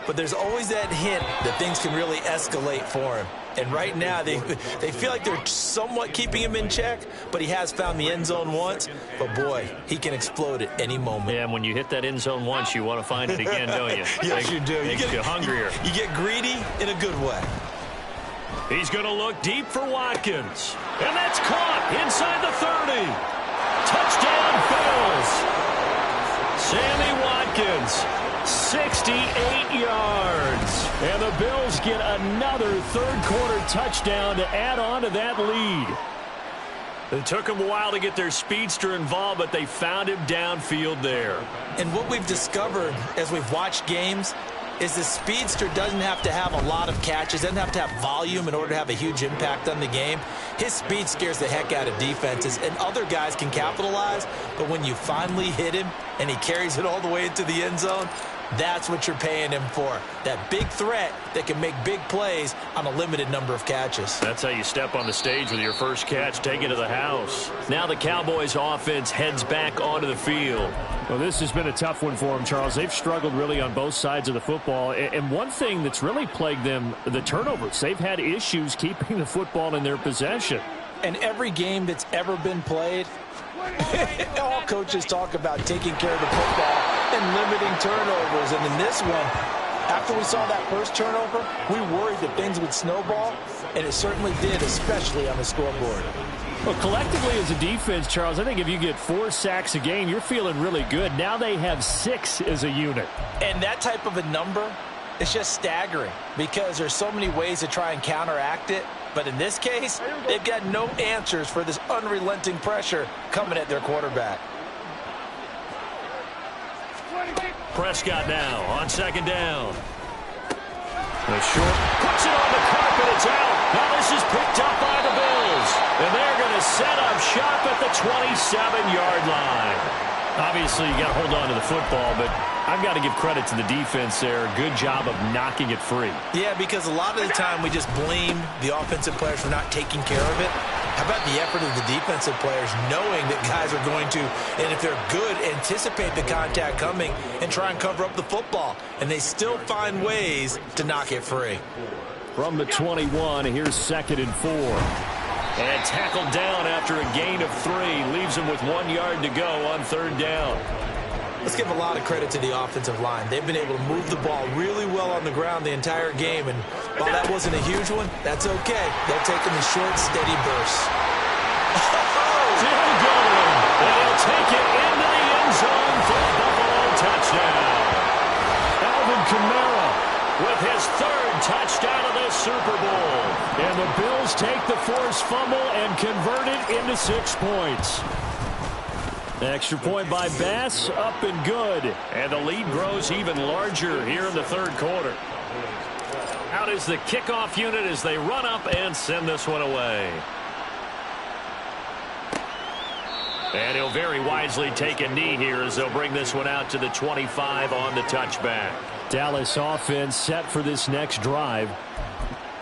but there's always that hint that things can really escalate for him. And right now, they feel like they're somewhat keeping him in check, but he has found the end zone once. But, boy, he can explode at any moment. Yeah, and when you hit that end zone once, you want to find it again, don't you? Yes, you do. You get hungrier. You get greedy in a good way. He's going to look deep for Watkins. And that's caught inside the 30. Touchdown, Bills. Sammy Watkins. 68 yards. And the Bills get another third-quarter touchdown to add on to that lead. It took them a while to get their speedster involved, but they found him downfield there. And what we've discovered as we've watched games, is the speedster doesn't have to have a lot of catches, doesn't have to have volume in order to have a huge impact on the game. His speed scares the heck out of defenses, and other guys can capitalize, but when you finally hit him and he carries it all the way into the end zone, that's what you're paying him for. That big threat that can make big plays on a limited number of catches. That's how you step on the stage with your first catch, take it to the house. Now the Cowboys offense heads back onto the field. Well, this has been a tough one for them, Charles. They've struggled really on both sides of the football. And one thing that's really plagued them, the turnovers. They've had issues keeping the football in their possession. And every game that's ever been played, all coaches talk about taking care of the football and limiting turnovers. And in this one, after we saw that first turnover, we worried that things would snowball, and it certainly did, especially on the scoreboard. Well, collectively as a defense, Charles, I think if you get 4 sacks a game, you're feeling really good. Now they have 6 as a unit. And that type of a number is just staggering because there's so many ways to try and counteract it. But in this case, they've got no answers for this unrelenting pressure coming at their quarterback. Prescott now on second down. The short puts it on the carpet. It's out. Now this is picked up by the Bills. And they're going to set up shop at the 27-yard line. Obviously, you got to hold on to the football, but I've got to give credit to the defense there. Good job of knocking it free. Yeah, because a lot of the time we just blame the offensive players for not taking care of it. How about the effort of the defensive players knowing that guys are going to, and if they're good, anticipate the contact coming and try and cover up the football. And they still find ways to knock it free. From the 21, here's 2nd and 4. And tackled down after a gain of 3. Leaves him with 1 yard to go on 3rd down. Let's give a lot of credit to the offensive line. They've been able to move the ball really well on the ground the entire game. And while that wasn't a huge one, that's okay. They'll take them in short, steady bursts. Jim Goodwin. And he'll take it into the end zone for a Buffalo touchdown. Alvin Kamara With his 3rd touchdown of the Super Bowl. And the Bills take the forced fumble and convert it into 6 points. Extra point by Bass, up and good. And the lead grows even larger here in the 3rd quarter. Out is the kickoff unit as they run up and send this one away. And he'll very wisely take a knee here as they'll bring this one out to the 25 on the touchback. Dallas offense set for this next drive.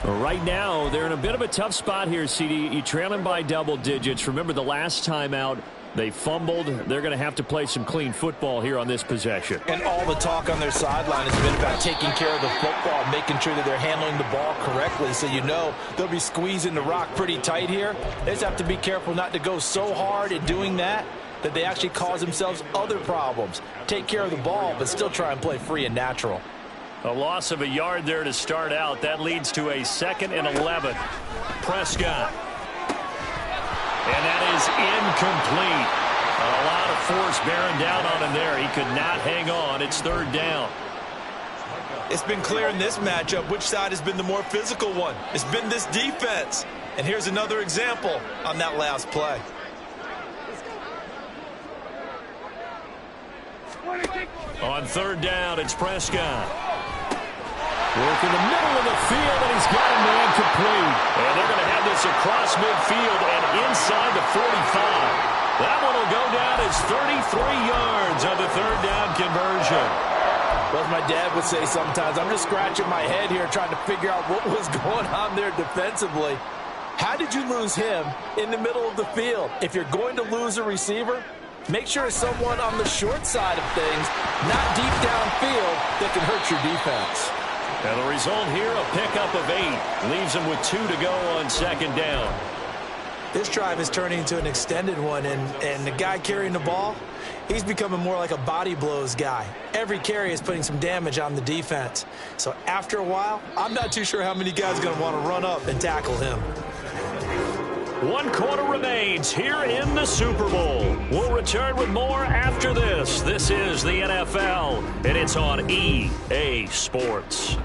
Right now, they're in a bit of a tough spot here, CD. You're trailing by double digits. Remember the last time out, they fumbled. They're going to have to play some clean football here on this possession. And all the talk on their sideline has been about taking care of the football, making sure that they're handling the ball correctly. So you know they'll be squeezing the rock pretty tight here. They just have to be careful not to go so hard at doing that they actually cause themselves other problems. Take care of the ball, but still try and play free and natural. A loss of a yard there to start out. That leads to a 2nd and 11. Prescott. And that is incomplete. A lot of force bearing down on him there. He could not hang on. It's 3rd down. It's been clear in this matchup which side has been the more physical one. It's been this defense. And here's another example on that last play. On 3rd down, it's Prescott. Work in the middle of the field, and he's got a man complete. And they're going to have this across midfield and inside the 45. That one will go down as 33 yards on the 3rd down conversion. Well, as my dad would say sometimes, I'm just scratching my head here trying to figure out what was going on there defensively. How did you lose him in the middle of the field? If you're going to lose a receiver, make sure it's someone on the short side of things, not deep downfield, that can hurt your defense. And the result here, a pickup of 8. Leaves him with 2 to go on 2nd down. This drive is turning into an extended one, and the guy carrying the ball, he's becoming more like a body blows guy. Every carry is putting some damage on the defense. So after a while, I'm not too sure how many guys are going to want to run up and tackle him. 1 quarter remains here in the Super Bowl. We'll return with more after this. This is the NFL, and it's on EA Sports.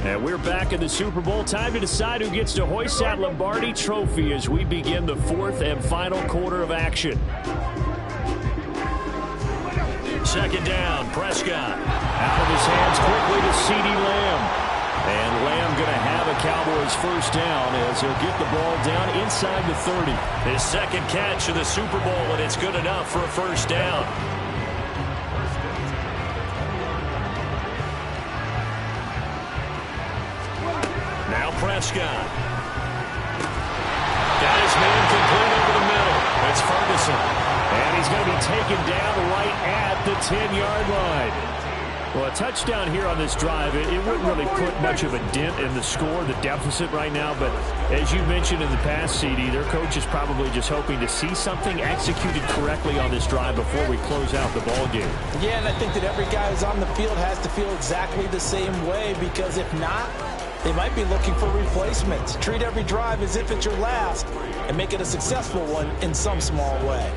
And we're back in the Super Bowl. Time to decide who gets to hoist that Lombardi trophy as we begin the 4th and final quarter of action. 2nd down, Prescott. Out of his hands quickly CeeDee Lamb. And Lamb going to have a Cowboys first down as he'll get the ball down inside the 30. His second catch of the Super Bowl, and it's good enough for a first down. Now Prescott. Got his man complete over the middle. It's Ferguson. And he's going to be taken down right at the 10-yard line. Well, a touchdown here on this drive, it wouldn't really put much of a dent in the score, the deficit right now. But as you mentioned in the past, CD, their coach is probably just hoping to see something executed correctly on this drive before we close out the ball game. Yeah, and I think that every guy who's on the field has to feel exactly the same way, because if not, they might be looking for replacements. Treat every drive as if it's your last and make it a successful one in some small way.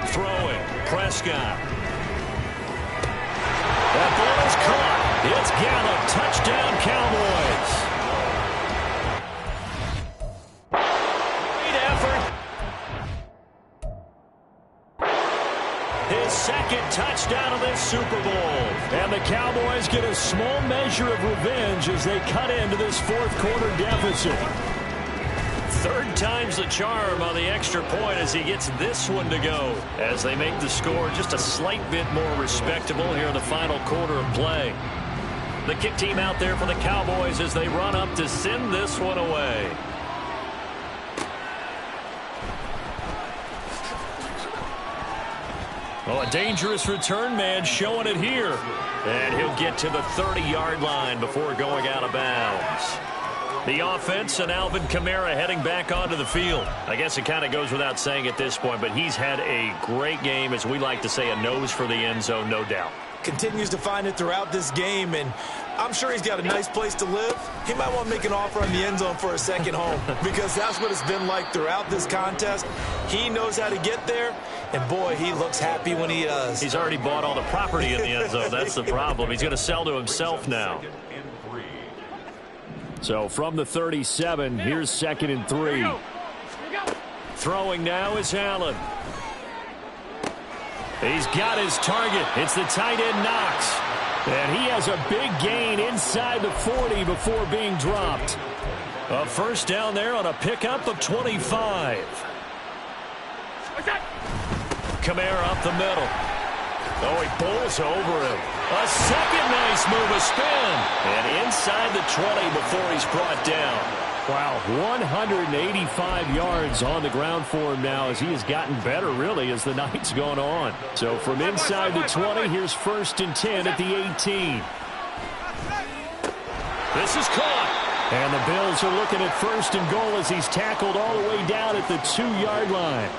Throwing, Prescott. That ball is caught. It's Gallup. Touchdown, Cowboys. Great effort. His second touchdown of this Super Bowl. And the Cowboys get a small measure of revenge as they cut into this fourth quarter deficit. Third time's the charm on the extra point as he gets this one to go, as they make the score just a slight bit more respectable here in the final quarter of play. The kick team out there for the Cowboys as they run up to send this one away. Oh, a dangerous return man showing it here. And he'll get to the 30-yard line before going out of bounds. The offense and Alvin Kamara heading back onto the field. I guess it kind of goes without saying at this point, but he's had a great game, as we like to say, a nose for the end zone, no doubt. Continues to find it throughout this game, and I'm sure he's got a nice place to live. He might want to make an offer on the end zone for a second home, because that's what it's been like throughout this contest. He knows how to get there, and boy, he looks happy when he does. He's already bought all the property in the end zone. That's the problem. He's going to sell to himself now. So from the 37, here's 2nd and 3. Throwing now is Allen. He's got his target. It's the tight end Knox. And he has a big gain inside the 40 before being dropped. A first down there on a pickup of 25. Kamara up the middle. Oh, he pulls over him. A second nice move, a spin. And inside the 20 before he's brought down. Wow, 185 yards on the ground for him now as he has gotten better, really, as the night's gone on. So from inside the 20, here's 1st and 10 at the 18. This is caught. And the Bills are looking at 1st and goal as he's tackled all the way down at the 2-yard line.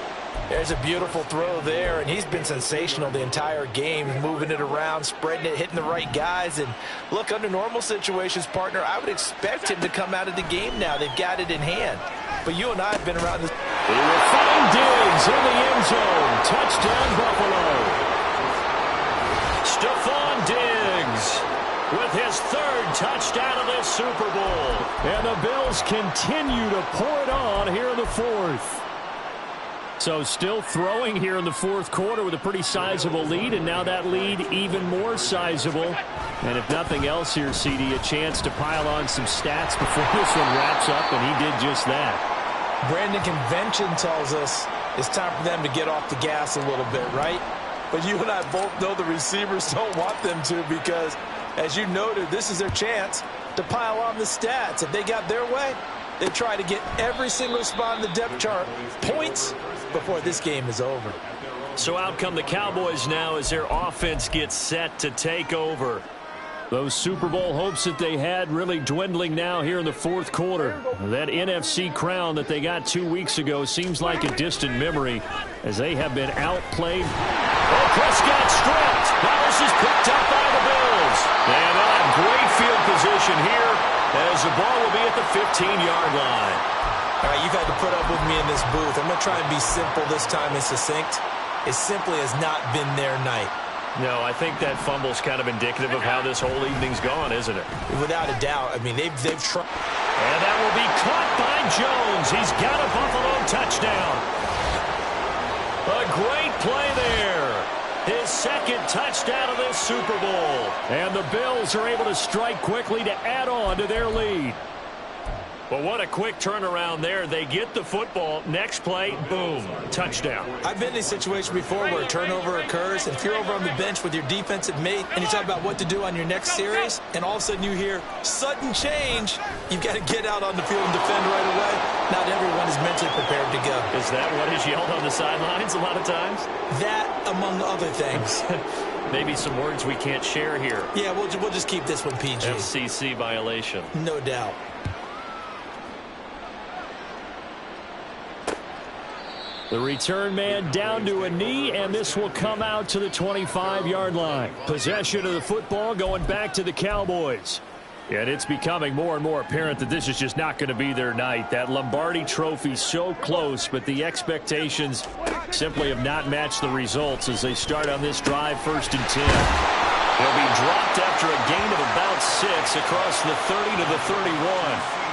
There's a beautiful throw there, and he's been sensational the entire game, moving it around, spreading it, hitting the right guys. And look, under normal situations, partner, I would expect him to come out of the game now. They've got it in hand. But you and I have been around this. He will find Diggs in the end zone. Touchdown, Buffalo. Stephon Diggs with his 3rd touchdown of this Super Bowl. And the Bills continue to pour it on here in the 4th. So still throwing here in the 4th quarter with a pretty sizable lead, and now that lead even more sizable. And if nothing else here, CD, a chance to pile on some stats before this one wraps up, and he did just that. Brandon, convention tells us it's time for them to get off the gas a little bit, right? But you and I both know the receivers don't want them to, because, as you noted, this is their chance to pile on the stats. If they got their way, they try to get every single spot in the depth chart points before this game is over. So out come the Cowboys now as their offense gets set to take over. Those Super Bowl hopes that they had really dwindling now here in the 4th quarter. That NFC crown that they got 2 weeks ago seems like a distant memory as they have been outplayed. Oh, Prescott stripped. Now this is picked up by the Bills. And they'll have great field position here as the ball will be at the 15-yard line. All right, you've had to put up with me in this booth. I'm going to try and be simple this time and succinct. It simply has not been their night. No, I think that fumble's kind of indicative of how this whole evening's gone, isn't it? Without a doubt. I mean, they've tried. And that will be caught by Jones. He's got a Buffalo touchdown. great play there. His second touchdown of this Super Bowl. And the Bills are able to strike quickly to add on to their lead. Well, what a quick turnaround there. They get the football. Next play, boom, touchdown. I've been in a situation before where a turnover occurs, and if you're over on the bench with your defensive mate and you talk about what to do on your next series, and all of a sudden you hear sudden change, you've got to get out on the field and defend right away. Not everyone is mentally prepared to go. Is that what is yelled on the sidelines a lot of times? That, among other things. Maybe some words we can't share here. Yeah, we'll just keep this one PG. FCC violation. No doubt. The return man down to a knee, and this will come out to the 25-yard line. Possession of the football going back to the Cowboys. And it's becoming more and more apparent that this is just not going to be their night. That Lombardi trophy so close, but the expectations simply have not matched the results as they start on this drive, 1st and 10. They'll be dropped after a gain of about 6 across the 30 to the 31.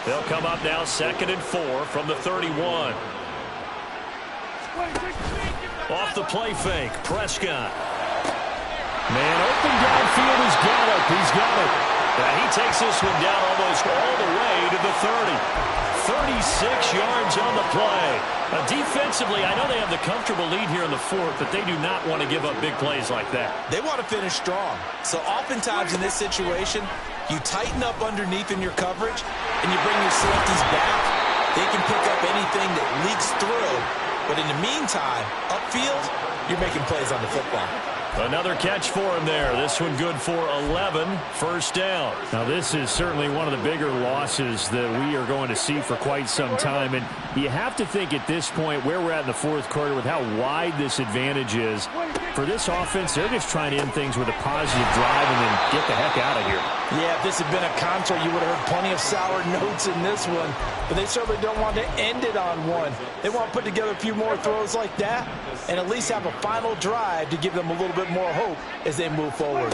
They'll come up now 2nd and 4 from the 31. Off the play fake, Prescott. Man open downfield, he's got it. He's got it. He takes this one down almost all the way to the 30. 36 yards on the play. Defensively, I know they have the comfortable lead here in the 4th, but they do not want to give up big plays like that. They want to finish strong. So oftentimes in this situation, you tighten up underneath in your coverage, and you bring your safeties back. They can pick up anything that leaks through. But in the meantime, upfield, you're making plays on the football. Another catch for him there. This one good for 11, 1st down. Now, this is certainly one of the bigger losses that we are going to see for quite some time. And you have to think at this point where we're at in the 4th quarter with how wide this advantage is. For this offense, they're just trying to end things with a positive drive and then get the heck out of here. Yeah, if this had been a concert, you would have heard plenty of sour notes in this one. But they certainly don't want to end it on one. They want to put together a few more throws like that and at least have a final drive to give them a little bit more hope as they move forward.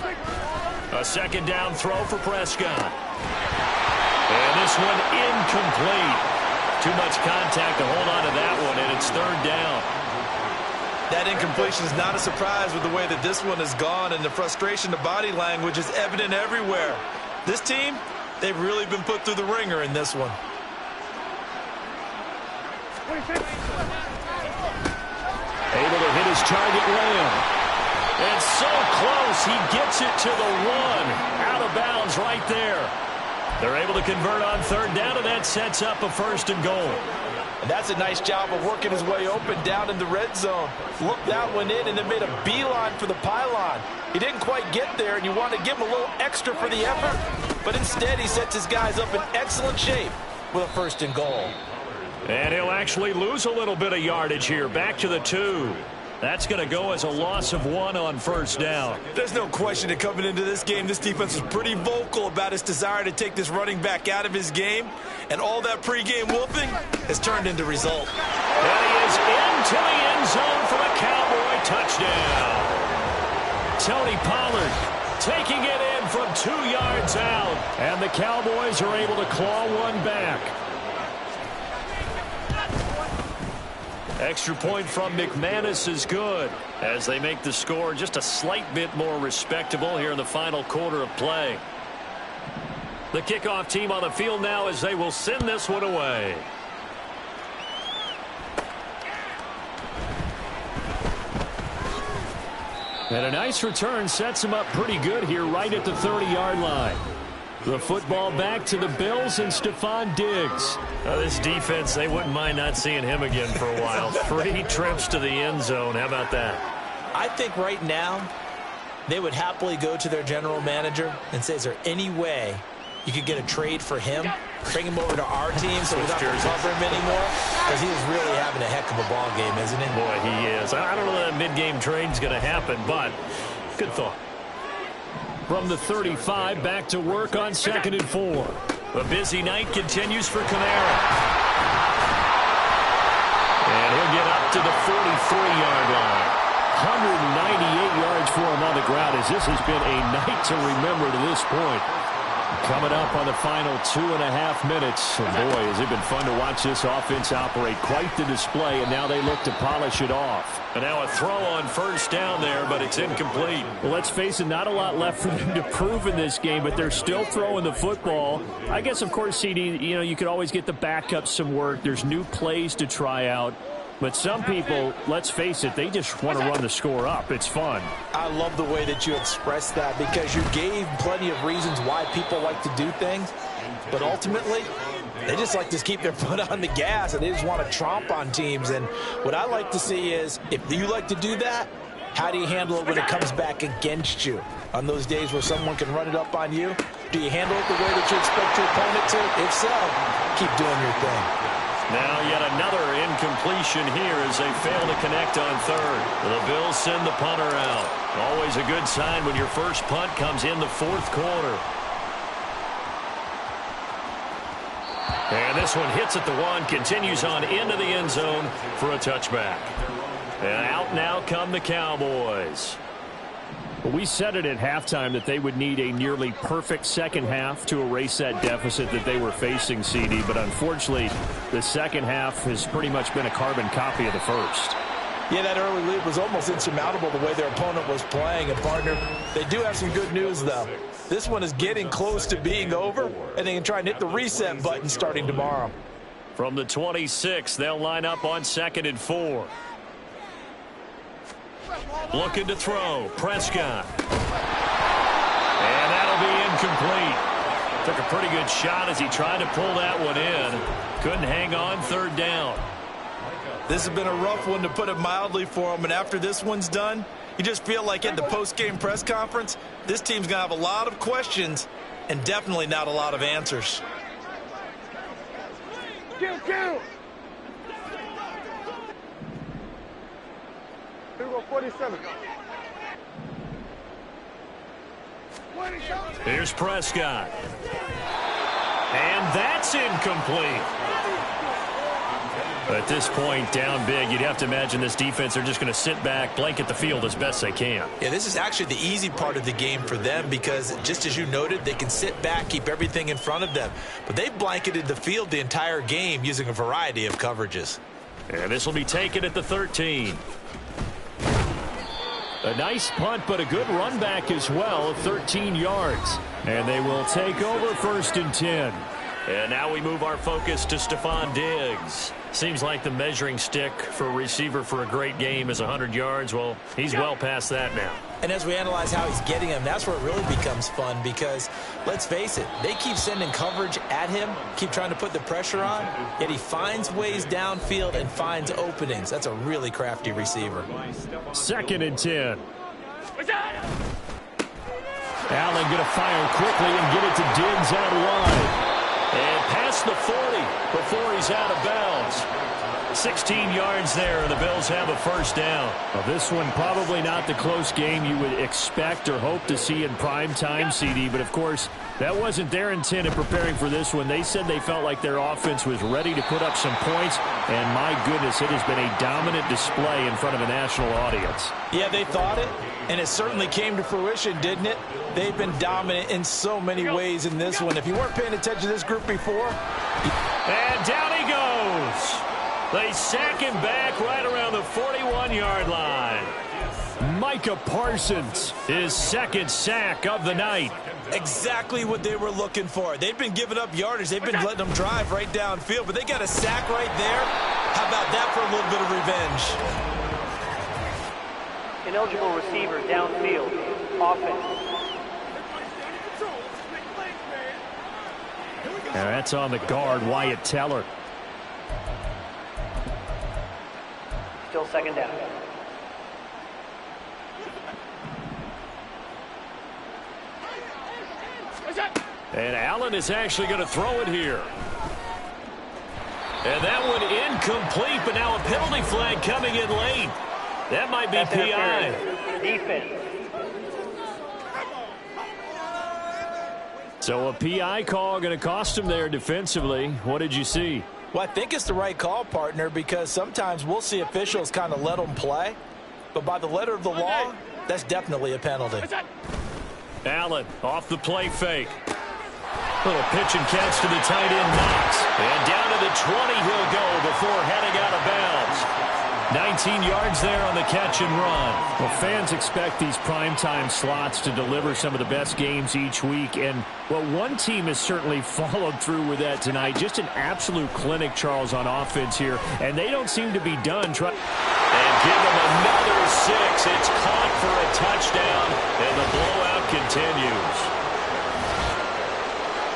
A 2nd down throw for Prescott. And this one incomplete. Too much contact to hold on to that one, and it's 3rd down. That incompletion is not a surprise with the way that this one has gone, and the frustration, the body language is evident everywhere. This team, they've really been put through the ringer in this one. Able to hit his target, Lamb. And so close, he gets it to the 1. Out of bounds right there. They're able to convert on 3rd down, and that sets up a 1st and goal. And that's a nice job of working his way open down in the red zone. Looked that one in and then made a beeline for the pylon. He didn't quite get there, and you want to give him a little extra for the effort. But instead, he sets his guys up in excellent shape with a 1st and goal. And he'll actually lose a little bit of yardage here. Back to the 2. That's going to go as a loss of 1 on 1st down. There's no question that coming into this game, this defense was pretty vocal about its desire to take this running back out of his game. And all that pregame whooping has turned into result. And he is into the end zone for a Cowboy touchdown. Tony Pollard taking it in from 2 yards out. And the Cowboys are able to claw one back. Extra point from McManus is good as they make the score just a slight bit more respectable here in the final quarter of play. The kickoff team on the field now as they will send this one away. And a nice return sets him up pretty good here right at the 30-yard line. The football back to the Bills and Stephon Diggs. This defense, they wouldn't mind not seeing him again for a while. 3 trips to the end zone. How about that? I think right now they would happily go to their general manager and say, is there any way you could get a trade for him? Bring him over to our team so we don't have to cover him anymore? Because he is really having a heck of a ball game, isn't he? Boy, he is. I don't know that mid-game trade's going to happen, but good thought. From the 35, back to work on 2nd and 4. A busy night continues for Kamara. And he'll get up to the 43-yard line. 198 yards for him on the ground as this has been a night to remember to this point. Coming up on the final 2.5 minutes. And boy, has it been fun to watch this offense operate. Quite the display, and now they look to polish it off. And now a throw on first down there, but it's incomplete. Well, let's face it, not a lot left for them to prove in this game, but they're still throwing the football. I guess, of course, CD, you could always get the backup some work. There's new plays to try out. But some people, let's face it, they just want to run the score up. It's fun. I love the way that you expressed that because you gave plenty of reasons why people like to do things. But ultimately, they just like to keep their foot on the gas, and they just want to tromp on teams. And what I like to see is, if you like to do that, how do you handle it when it comes back against you? On those days where someone can run it up on you, do you handle it the way that you expect your opponent to? If so, keep doing your thing. Now yet another incompletion here as they fail to connect on third. The Bills send the punter out. Always a good sign when your first punt comes in the fourth quarter. And this one hits at the one, continues on into the end zone for a touchback. And out now come the Cowboys. We said it at halftime that they would need a nearly perfect second half to erase that deficit that they were facing, CD. But unfortunately, the second half has pretty much been a carbon copy of the first. Yeah, that early lead was almost insurmountable the way their opponent was playing. And, partner, they do have some good news, though. This one is getting close to being over, and they can try and hit the reset button starting tomorrow. From the 26, they'll line up on 2nd and 4. Looking to throw. Prescott. And that'll be incomplete. Took a pretty good shot as he tried to pull that one in. Couldn't hang on third down. This has been a rough one, to put it mildly, for him. And after this one's done, you just feel like at the post-game press conference, this team's going to have a lot of questions and definitely not a lot of answers. Here we go, 47. Here's Prescott. And that's incomplete. At this point, down big, you'd have to imagine this defense are just going to sit back, blanket the field as best they can. Yeah, this is actually the easy part of the game for them because, just as you noted, they can sit back, keep everything in front of them. But they've blanketed the field the entire game using a variety of coverages. And this will be taken at the 13. A nice punt, but a good run back as well, 13 yards. And they will take over 1st and 10. And now we move our focus to Stephon Diggs. Seems like the measuring stick for a receiver for a great game is 100 yards. Well, he's well past that now. And as we analyze how he's getting them, that's where it really becomes fun because, let's face it, they keep sending coverage at him, keep trying to put the pressure on, yet he finds ways downfield and finds openings. That's a really crafty receiver. 2nd and 10. Allen going to fire quickly and get it to Diggs out wide. And past the 40 before he's out of bounds. 16 yards there, and the Bills have a first down. Well, this one probably not the close game you would expect or hope to see in prime time, CD. But, of course, that wasn't their intent in preparing for this one. They said they felt like their offense was ready to put up some points. And, my goodness, it has been a dominant display in front of a national audience. Yeah, they thought it, and it certainly came to fruition, didn't it? They've been dominant in so many ways in this one. If you weren't paying attention to this group before. And down he goes. They sack him back right around the 41-yard line. Micah Parsons, his 2nd sack of the night. Exactly what they were looking for. They've been giving up yardage. They've been letting them drive right downfield, but they got a sack right there. How about that for a little bit of revenge? Ineligible receiver downfield. Offense. And that's on the guard, Wyatt Teller. Still 2nd down. And Allen is actually going to throw it here. And that one incomplete, but now a penalty flag coming in late. That might be PI. Defense. So a PI call going to cost him there defensively. What did you see? Well, I think it's the right call, partner, because sometimes we'll see officials kind of let them play. But by the letter of the law, that's definitely a penalty. Allen off the play fake. Little pitch and catch to the tight end, Knox. And down to the 20 he'll go before heading out of bounds. 19 yards there on the catch and run. Well, fans expect these primetime slots to deliver some of the best games each week. And, well, one team has certainly followed through with that tonight. Just an absolute clinic, Charles, on offense here. And they don't seem to be done. And give them another 6. It's caught for a touchdown, and the blowout continues.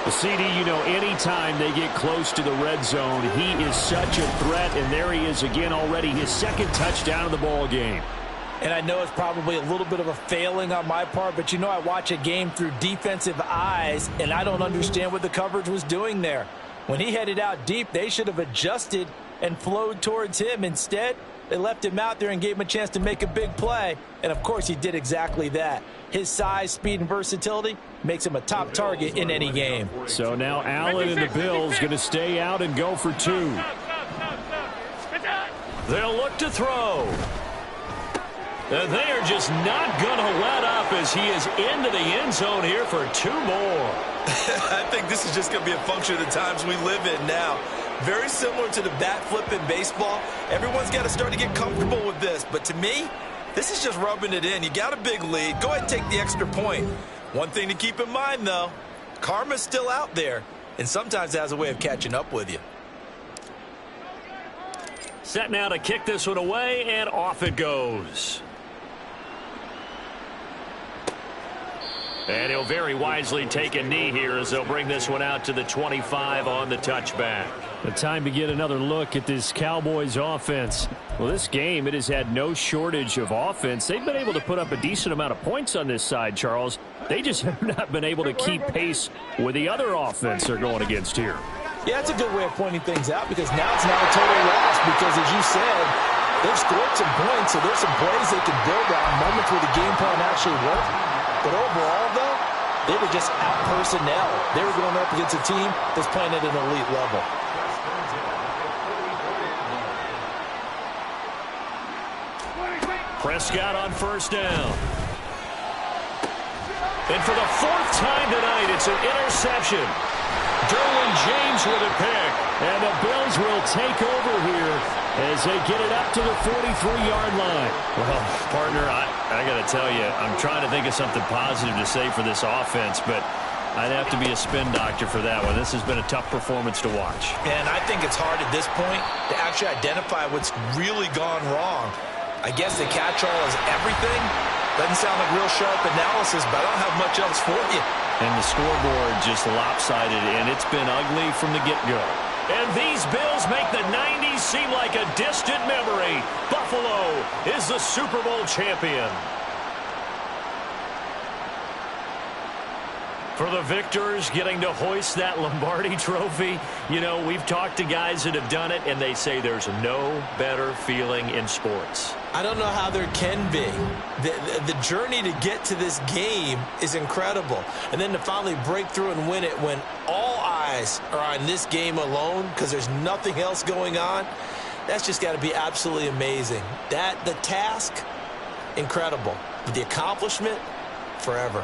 The CD, you know, anytime they get close to the red zone, he is such a threat, and there he is again already, his second touchdown of the ball game. And I know it's probably a little bit of a failing on my part, but you know I watch a game through defensive eyes, and I don't understand what the coverage was doing there. When he headed out deep, they should have adjusted and flowed towards him. Instead, they left him out there and gave him a chance to make a big play, and of course he did exactly that. His size, speed, and versatility makes him a top target in any game. So now Allen and the Bills going to stay out and go for 2. They'll look to throw. And they are just not going to let up as he is into the end zone here for 2 more. I think this is just going to be a function of the times we live in now. Very similar to the bat flip in baseball. Everyone's got to start to get comfortable with this. But to me, this is just rubbing it in. You got a big lead. Go ahead and take the extra point. One thing to keep in mind, though, karma's still out there, and sometimes it has a way of catching up with you. Set now to kick this one away, and off it goes. And he'll very wisely take a knee here as they'll bring this one out to the 25 on the touchback. The time to get another look at this Cowboys offense. Well, this game, it has had no shortage of offense. They've been able to put up a decent amount of points on this side, Charles. They just have not been able to keep pace with the other offense they're going against here. Yeah, that's a good way of pointing things out because now it's not a total loss because, as you said, they've scored some points, so there's some plays they can build on, moments where the game plan actually worked. But overall, though, they were just out personnel. They were going up against a team that's playing at an elite level. Prescott on first down. And for the 4th time tonight, it's an interception. Derwin James with a pick. And the Bills will take over here as they get it up to the 43-yard line. Well, partner, I got to tell you, I'm trying to think of something positive to say for this offense, but I'd have to be a spin doctor for that one. This has been a tough performance to watch. And I think it's hard at this point to actually identify what's really gone wrong. I guess the catch-all is everything. Doesn't sound like real sharp analysis, but I don't have much else for you. And the scoreboard just lopsided, and it's been ugly from the get-go. And these Bills make the 90s seem like a distant memory. Buffalo is the Super Bowl champion. For the victors getting to hoist that Lombardi trophy, you know, we've talked to guys that have done it, and they say there's no better feeling in sports. I don't know how there can be. The journey to get to this game is incredible. And then to finally break through and win it when all eyes are on this game alone because there's nothing else going on, that's just got to be absolutely amazing. The task, incredible. But the accomplishment, forever.